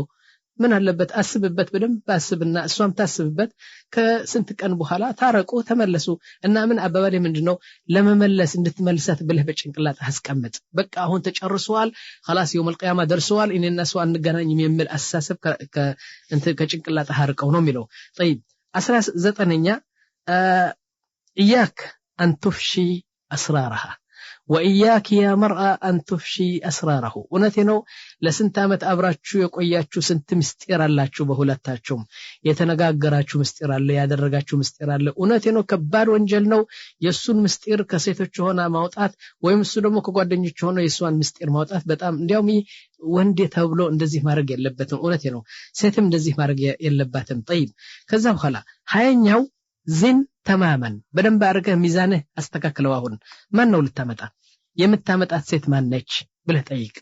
ምን አለበት አስብበት በደንብ አስብና እሷም ታስብበት ከስንት ቀን በኋላ ታረቁ ተመለሱ እና ምን አባባሌ ምንድነው ለመመለስ እንድትመልሳት ብለህ በጭንቅላት አስቀምጥ በቃ አሁን ተጨርሷል خلاص يوم القيامه ደርሷል እኔና እሷ አንገናኝም የሚል አሳሰብ ከጭንቅላት አርቀው ነው የሚለው طيب 19ኛ إياك أن تفشي أسرارها وإياك يا مرأة أن تفشي أسراره ونتنو لسنت عمت أبراتشو يقوياتشو سنت مستيرالاتشو بهولاتاتشو يتنقاقراتشو مستيرالي يادرقاتشو مستيرالي ونتنو كبار وانجلنو يسون مستير كسيتوچو هنا موطات ويمسو دمو كقوادنجوچو هنا يسوان مستير موطات بتام ديومي وندي تبلو اندزيه مارق يلبتن ونتنو سيتم اندزيه مارق يلبتن طيب كذا خلا هاينيو زين تماما بدن بارغه ميزانه استكاكለው አሁን ማን ነው ልታመጣ የምታመጣት ሴት ማን ነች ብለህ ጠይቅ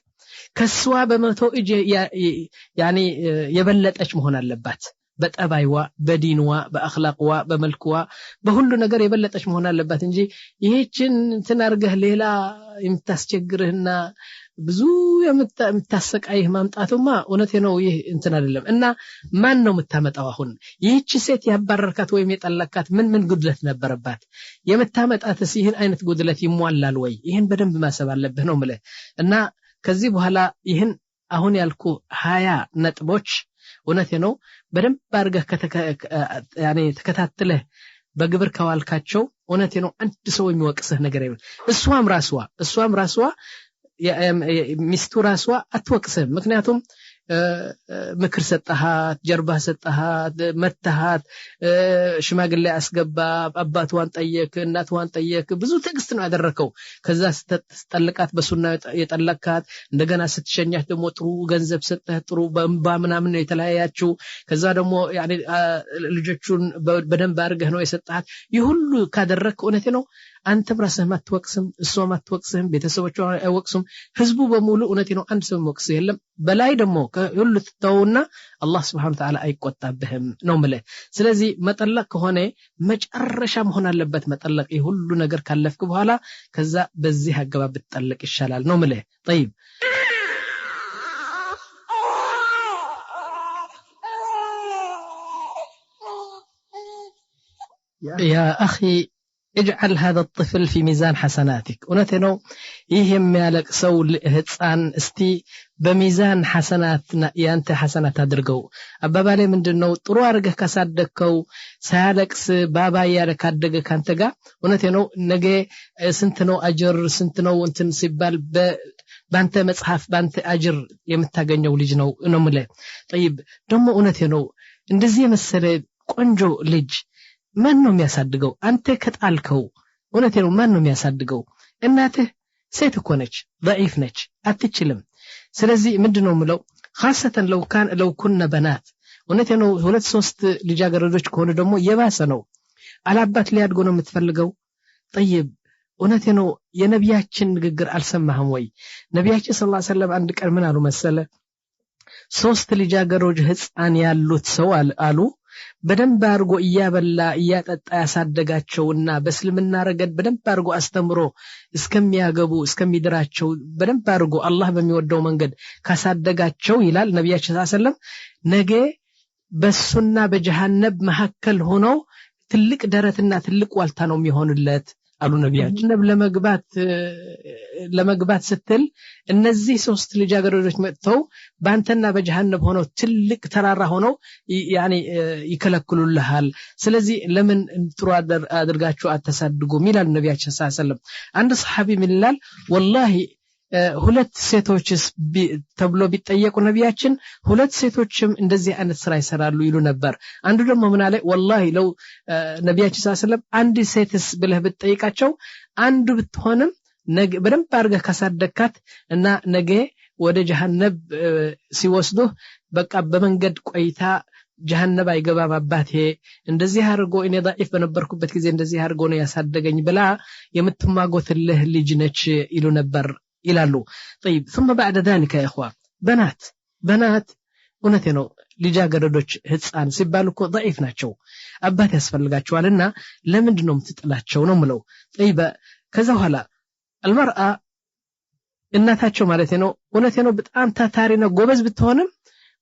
ከሷ በመቶ እጅ ያኒ የበለጠች መሆን አለባት በጠባይዋ በዲንዋ በአኽላቅዋ በመልክዋ በሁሉ ነገር የበለጠች መሆን አለባት እንጂ ይሄችን ተናርገህ ሌላ የምታስቸግርህና ብዙ የምታሰቃይህ ማምጣቱማ እውነቴ ነው ይሄ እንትን አይደለም እና ማን ነው የምታመጣው አሁን ይህች ሴት ያባረርካት ወይም የጠለካት ምን ጉድለት ነበረባት የምታመጣትስ ይህን አይነት ጉድለት ይሟላል ወይ ይህን በደንብ ማሰብ አለብህ ነው ማለት እና ከዚህ በኋላ ይህን አሁን ያልኩ 20 ነጥቦች እውነቴ ነው በደንብ አድርገህ ያኔ ተከታተለህ በግብር ከዋልካቸው እውነቴ ነው አንድ ሰው የሚወቅስህ ነገር አይደለም እሷም ራስዋ ሚስቱ ራስዋ አትወቅስህ ምክንያቱም ምክር ሰጣሃት ጀርባ ሰጣሃት መታሃት ሽማግሌ አስገባ አባቷን ጠየቅ እናቷን ጠየቅ ብዙ ትዕግስት ነው ያደረከው ከዛ ስትጠልቃት በሱና የጠለቃት እንደገና ስትሸኛት ደግሞ ጥሩ ገንዘብ ሰጠህ ጥሩ በእንባ ምናምን ነው የተለያያችሁ ከዛ ደግሞ ያኔ ልጆቹን በደንብ አድርገህ ነው የሰጣት ይሁሉ ካደረክ እውነቴ ነው አንተ ብራስህ ማትወቅስም እሷ ማትወቅስም ቤተሰቦቿ አይወቅሱም ህዝቡ በሙሉ እውነቴ ነው አንድ ሰው ወቅስ የለም በላይ ደግሞ ሁሉ ተተውና አላህ Subhanahu Wa Ta'ala አይቆጣብህም ነው ማለት ስለዚህ መጠለቅ ከሆነ መጨረሻ መሆን አለበት መጠለቅ ሁሉ ነገር ካለፍክ በኋላ ከዛ በዚህ አገባብ ብትጠለቅ ይሻላል ነው ማለት طيب يا أخي اجعل هذا الطفل في ميزان حسناتك ونتنو يهم يالك سو هتصان استي بميزان حسناتنا يانت حسنات ادرغو ابابالي ምንድነው ጥሩ አርገህ ካሳደከው ሳያለቅስ ባባ ያለክ አደገ ካንተ ጋር ونتنو ነገ ስንት ነው አጅር ስንት ነው እንትን ሲባል ባንተ መጽሐፍ ባንተ አጅር የምታገኘው ልጅ ነው ነው ማለት طيب ደሞ ونتنو እንደዚህ መሰለ ቆንጆ ልጅ ማን ነው የሚያሳድገው አንተ ከጣልከው እውነቴ ነው ማን ነው የሚያሳድገው እናትህ ሴት እኮ ነች ضعيف ነች አትችልም ስለዚህ ምንድነው ምለው خاصة لو كنا بنات እውነቴ ነው ሁለት ሶስት ልጃገረዶች ከሆነ ደግሞ የባሰ ነው አላባት ሊያድጉ ነው የምትፈልገው طيب እውነቴ ነው የነቢያችን ንግግር አልሰማህም ወይ ነቢያችን ሰለላሁ ዐለይሂ ወሰለም አንድ ቀን ምን አሉ መሰለ ሶስት ልጃገረዶች ህፃን ያሉት ሰው አሉ በደንብ አርጎ እያበላ እያጠጣ ያሳደጋቸውና በእስልምና ረገድ በደንብ አርጎ አስተምሮ እስከሚያገቡ እስከሚድራቸው በደንብ አርጎ አላህ በሚወደው መንገድ ካሳደጋቸው ይላል ነብያችን ሰለላሁ ዐለይሂ ወሰለም ነገ በሱና በጀሃነም መሐከል ሆኖ ትልቅ ደረትና ትልቅ ዋልታ ነው የሚሆንለት አሉ ነብያችን ለመግባት ስትል እነዚህ ሶስት ልጃገረዶች መጥተው ባንተና በጀሃነም ሆነው ትልቅ ተራራ ሆነው ያኒ ይከለክሉልሃል ስለዚህ ለምን ጥሩ አድርጋችሁ አተሳድጉ ሚላል ነብያችን ሰለላሁ ዐለይሂ ወሰለም አንድ ሰሃቢ ሚላል ወላሂ ሁለት ሴቶችስ ተብሎ ቢጠየቁ ነብያችን ሁለት ሴቶችም እንደዚህ አይነት ስራ ይሰራሉ ይሉ ነበር አንዱ ደግሞ ምን አለ ወላሂ ለው ነብያችን ሰለላሁ ዐለይሂ ወሰለም አንድ ሴትስ ብለህ ብትጠይቃቸው አንዱ ብትሆንም ነገ በደንብ አርገህ ካሳደካት እና ነገ ወደ ጀሃነም ሲወስዱህ በቃ በመንገድ ቆይታ ጀሃነም አይገባም አባቴ እንደዚህ አርጎ እኔ ضعيف በነበርኩበት ጊዜ እንደዚህ አርጎ ነው ያሳደገኝ ብላ የምትማጎትልህ ልጅ ነች ይሉ ነበር ይላሉ طيب ثم بعد ذلك يا اخوان بنات እውነቴ ነው ልጃገረዶች ህፃን ሲባሉ እኮ ضعيف ናቸው አባት ያስፈልጋቸዋልና ለምንድን ነው የምትጥላቸው ነው ምለው طيب ከዛ በኋላ المرأة እናታቸው ማለት ነው እውነቴ ነው በጣም ታታሪ ነው ጎበዝ ብትሆንም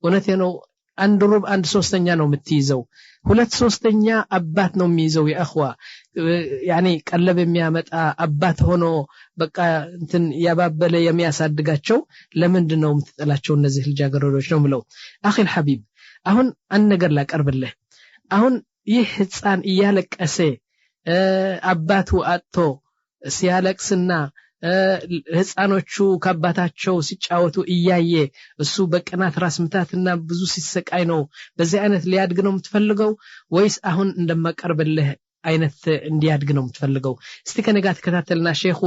እውነቴ ነው አንድ ሩብ አንድ ሶስተኛ ነው የምትይዘው ሁለት ሶስተኛ አባት ነው የሚይዘው ያخوا ያኒ ቀለብ የሚያመጣ አባት ሆኖ በቃ እንትን ያባበለ የሚያሳድጋቸው ለምንድን ነው የምትጠላቸው እነዚህ ልጃገረዶች ነው ምለው አኺል ሐቢብ አሁን አንድ ነገር ላቀርብልህ አሁን ይህ ህፃን እያለቀሰ አባቱ አጥቶ ሲያለቅስና ህፃኖቹ ከአባታቸው ሲጫወቱ እያየ እሱ በቀናት ራስ ምታትና ብዙ ሲሰቃይ ነው በዚህ አይነት ሊያድግ ነው የምትፈልገው ወይስ አሁን እንደማቀርብልህ አይነት እንዲያድግ ነው የምትፈልገው እስቲ ከነጋ ተከታተልና ሼኹ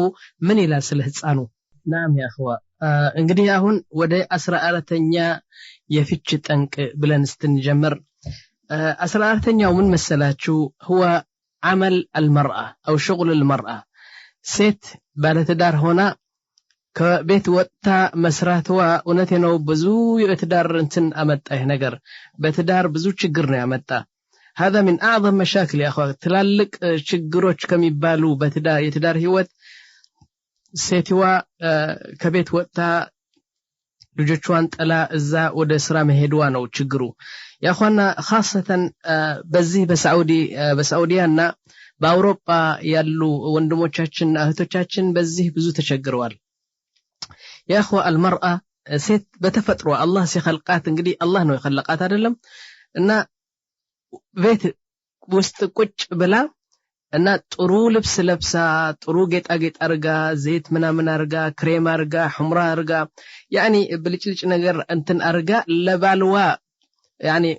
ምን ይላል ስለ ህፃኑ ናም ያ اخوا እንግዲህ አሁን ወደ 14ኛ የፍች ጠንቅ ብለን ስትንጀምር 14ኛው ምን መሰላችሁ هو عمل المرأة او شغل المرأة ሴት ባለትዳር ሆና ከቤት ወጣ መስራትዋ እውነቴ ነው ብዙ የትዳር እንትን አመጣ ይሄ ነገር በትዳር ብዙ ችግር ነው ያመጣ هذا من اعظم مشاكل يا اخوات ትላልቅ ችግሮች ከሚባሉ በትዳር የትዳር ህይወት ሴትዋ ከቤት ወጣ ልጆቿን ጥላ እዛ ወደ ስራ መሄድዋ ነው ችግሩ يا اخوانا خاصة በዚህ በሳዑዲያና በአውሮፓ ያሉ ወንድሞቻችን እህቶቻችን በዚህ ብዙ ተቸግረዋል يا اخوة المرأة ሴት በተፈጥሮ አላህ ሲخلቃት እንግዲህ አላህ ነው የخلቃት አይደለም እና ቤት ውስጥ ቁጭ ብላ እና ጥሩ ልብስ ለብሳ ጥሩ ጌጣጌጥ አርጋ ዘይት ምናምን አርጋ ክሬም አርጋ ሑምራ አርጋ يعني ብልጭልጭ ነገር እንትን አርጋ ለባልዋ يعني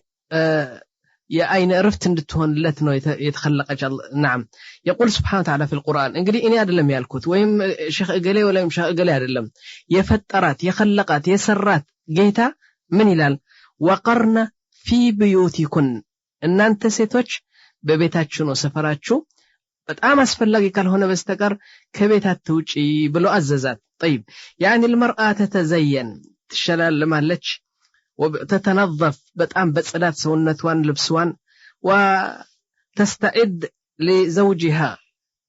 የአይን እረፍት እንድትሆንለት ነው የተخلቀች نعم يقول سبحانه وتعالى في القرآن እንግዲህ እኔ አይደለም ያልኩት ወይም ሼኽ እገሌ ወይም ሼኽ እገሌ አይደለም የፈጠራት የخلقات የሰራት ጌታ ምን ይላል وقرن في بيوتكن እናንተ ሴቶች በቤታችሁ ነው ሰፈራችሁ በጣም አስፈላጊ ካልሆነ በስተቀር ከቤት አትውጪ ብሎ አዘዛት طيب يعني المرأة تتزين ትሸላለማለች وتتنظف በጣም በጽዳት ሰውነቷን ልብስዋን وتستعد لزوجها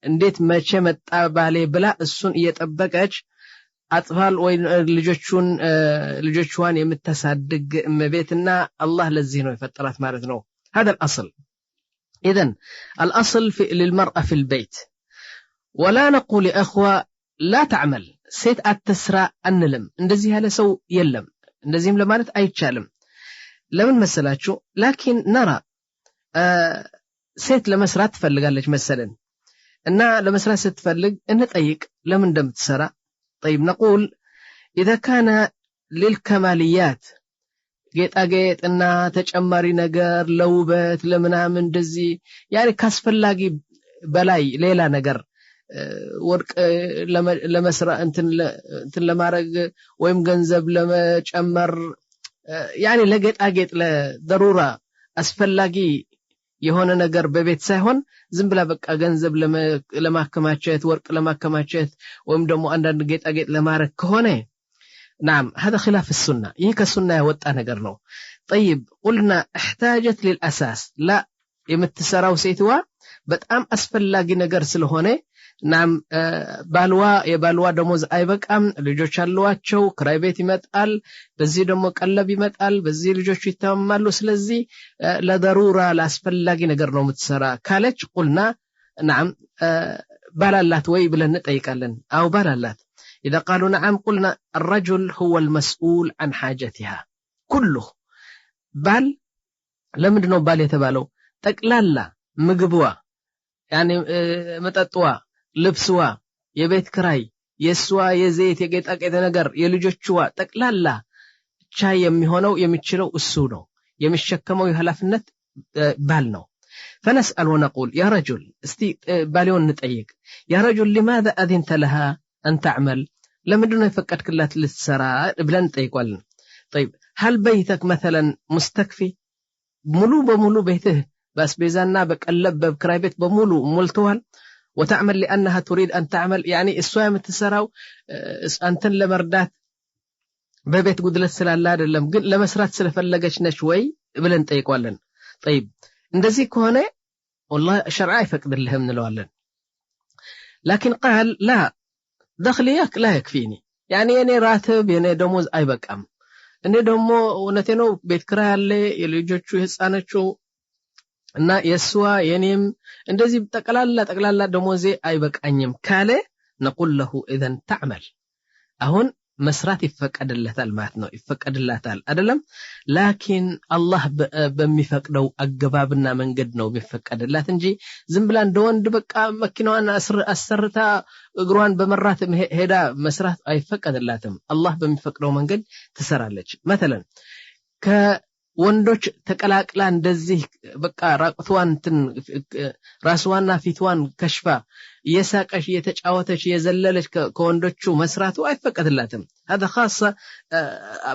እንዴት መቼ መጣ ባሌ ብላ እሱን እየጠበቀች አጥፋል ወይ ልጆቿን የምታሳድግ እመቤትና አላህ ለዚህ ነው የፈጠራት ማለት ነው هذا الأصل إذن الأصل للمرأة في البيت ولا نقول أخوة لا تعمل سيت التسرى أنلم እንደዚህ ያለ ሰው የለም እንደዚህም ለማለት አይቻልም ለምን መሰላችሁ لكن نرى ሴት ለመስራት ትፈልጋለች መሰለን እና ለመስራት ስትፈልግ እንጠይቅ ለምን እንደምትሰራ طيب نقول إذا كان للكماليات ጌጣጌጥና ተጨማሪ ነገር ለውበት ለምናምን እንደዚህ يعني ካስፈላጊ በላይ ሌላ ነገር ወርቅ ለመስራት እንትን ለማረግ ወይም ገንዘብ ለመጨመር يعني ለጌጣጌጥ ለضروራ አስፈላጊ የሆነ ነገር በቤት ሳይሆን ዝም ብላ በቃ ገንዘብ ለማከማቸት ወርቅ ለማከማቸት ወይም ደግሞ አንዳንድ ጌጣጌጥ ለማረግ ከሆነ نعم هذا خلاف السنة يهك السنة يوطأ نقرنو طيب قلنا احتاجت للأساس لا يمتسراو سيتوا بتأم أسفل لاقي نقر سلهونه نعم يبالوا دموز أي بقام لجوش اللواتشو كراي بيت يمتقال بزي دمو قلب يمتقال بزي لجوش يتامالو سلزي لضرورة لأسفل لاقي نقرنو متسرا كالج قلنا نعم بالالات وي بلن نتأيكالن أو بالالات إذا قالوا نعم قلنا الرجل هو المسؤول عن حاجتها كله بال لمدنو بال يتبالو تقلالا مقبوا يعني متطوا لبسوا يبيت كراي يسوا يزيت يقيت أكيد نقر يلجوشوا تقلالا شاي يميهونو يميتشلو السونو يمشكمو يهلافنت بالنو فنسأل ونقول يا رجل باليون نتأيك يا رجل لماذا أذنت لها أن تعمل لمدنا يفكر كلها للسراء بلن تيقوالن طيب هل بيتك مثلا مستكفي بمولو بيته بس بيزانا بقلب بكراي بيت بمولو ملتوال وتعمل لأنها تريد أن تعمل يعني السواء متسراو أنتن لمردات ببيت قد للسلال لما سرات سلفلقش نشوي بلن تيقوالن طيب اندزي كونه والله شرعي فقد لهم نلوالن لكن قال لا دخليك لا يكفيني يعني أنا راتب يعني دموز أي بقام أنا دمو ونتنو بيت كرالي يلجوشو هسانشو እና የስዋ የኔም እንደዚህ ተቀላላ ደሞዜ አይበቃኝም ካለ نقول له اذا تعمل አሁን መስራት ይፈቀድለታል ማለት ነው ይፈቀድላታል አይደለም ላኪን አላህ በሚፈቅደው አገባብና መንገድ ነው የሚፈቀድላት እንጂ ዝም ብላ እንደወንድ በቃ መኪናዋን አሰርታ እግሯን በመራት ሄዳ መስራት አይፈቀድላትም አላህ በሚፈቅደው መንገድ ትሰራለች مثلا ወንዶች ተቀላቅላ እንደዚህ በቃ ራቁቷን ራስዋና ፊትዋን ከሽፋ የሳቀሽ የተጫወተች የዘለለች ከወንዶቹ መስራቱ አይፈቀድላትም هذا خاصة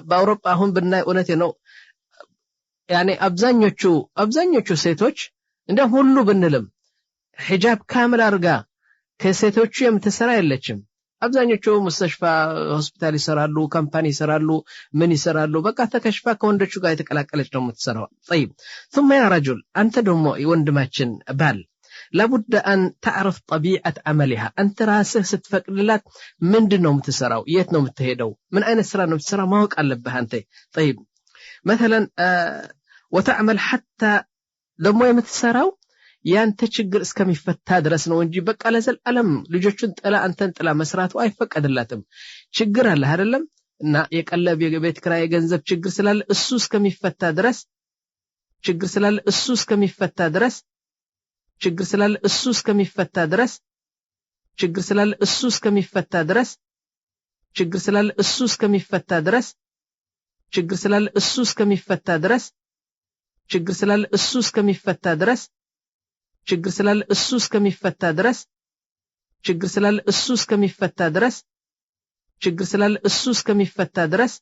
በአውሮፓ አሁን ብናይ እውነቴ ነው يعني አብዛኞቹ ሴቶች እንደ ሁሉ ብንልም ሒጃብ ካምል አርጋ ከሴቶቹ የምትሰራ የለችም አብዛኞቹ ሙስተሽፋ ሆስፒታል ይሰራሉ ካምፓኒ ይሰራሉ ምን ይሰራሉ በቃ ተከሽፋ ከወንዶቹ ጋር የተቀላቀለች ነው የምትሰራው طيب ثم يا رجل انت دمو ወንድማችን ባል لابد ان تعرف طبيعه عملها انت راسه ስትፈቅድላት ምንድነው የምትሰራው የት ነው የምትሄደው ምን አይነት ስራ ነው የምትሰራው ማወቅ አለብህ አንተ طيب مثلا وتعمل حتى دمو የምትሰራው ያንተ ችግር እስከሚፈታ ድረስ ነው እንጂ በቃ ለዘላለም ልጆቹን ጥላ አንተን ጥላ መስራቱ አይፈቀድላትም ችግር አለ አይደለም እና የቀለብ የቤት ክራይ ገንዘብ ችግር ስላለ እሱ እስከሚፈታ ድረስ ችግር ስላለ እሱ እስከሚፈታ ድረስ ችግር ስላለ እሱ እስከሚፈታ ድረስ ችግር ስላለ እሱ እስከሚፈታ ድረስ ችግር ስላለ እሱ እስከሚፈታ ድረስ ችግር ስላለ እሱ እስከሚፈታ ድረስ ችግር ስላለ እሱ እስከሚፈታ ድረስ ችግር ስላለ እሱ እስከሚፈታ ድረስ ችግር ስላለ እሱ እስከሚፈታ ድረስ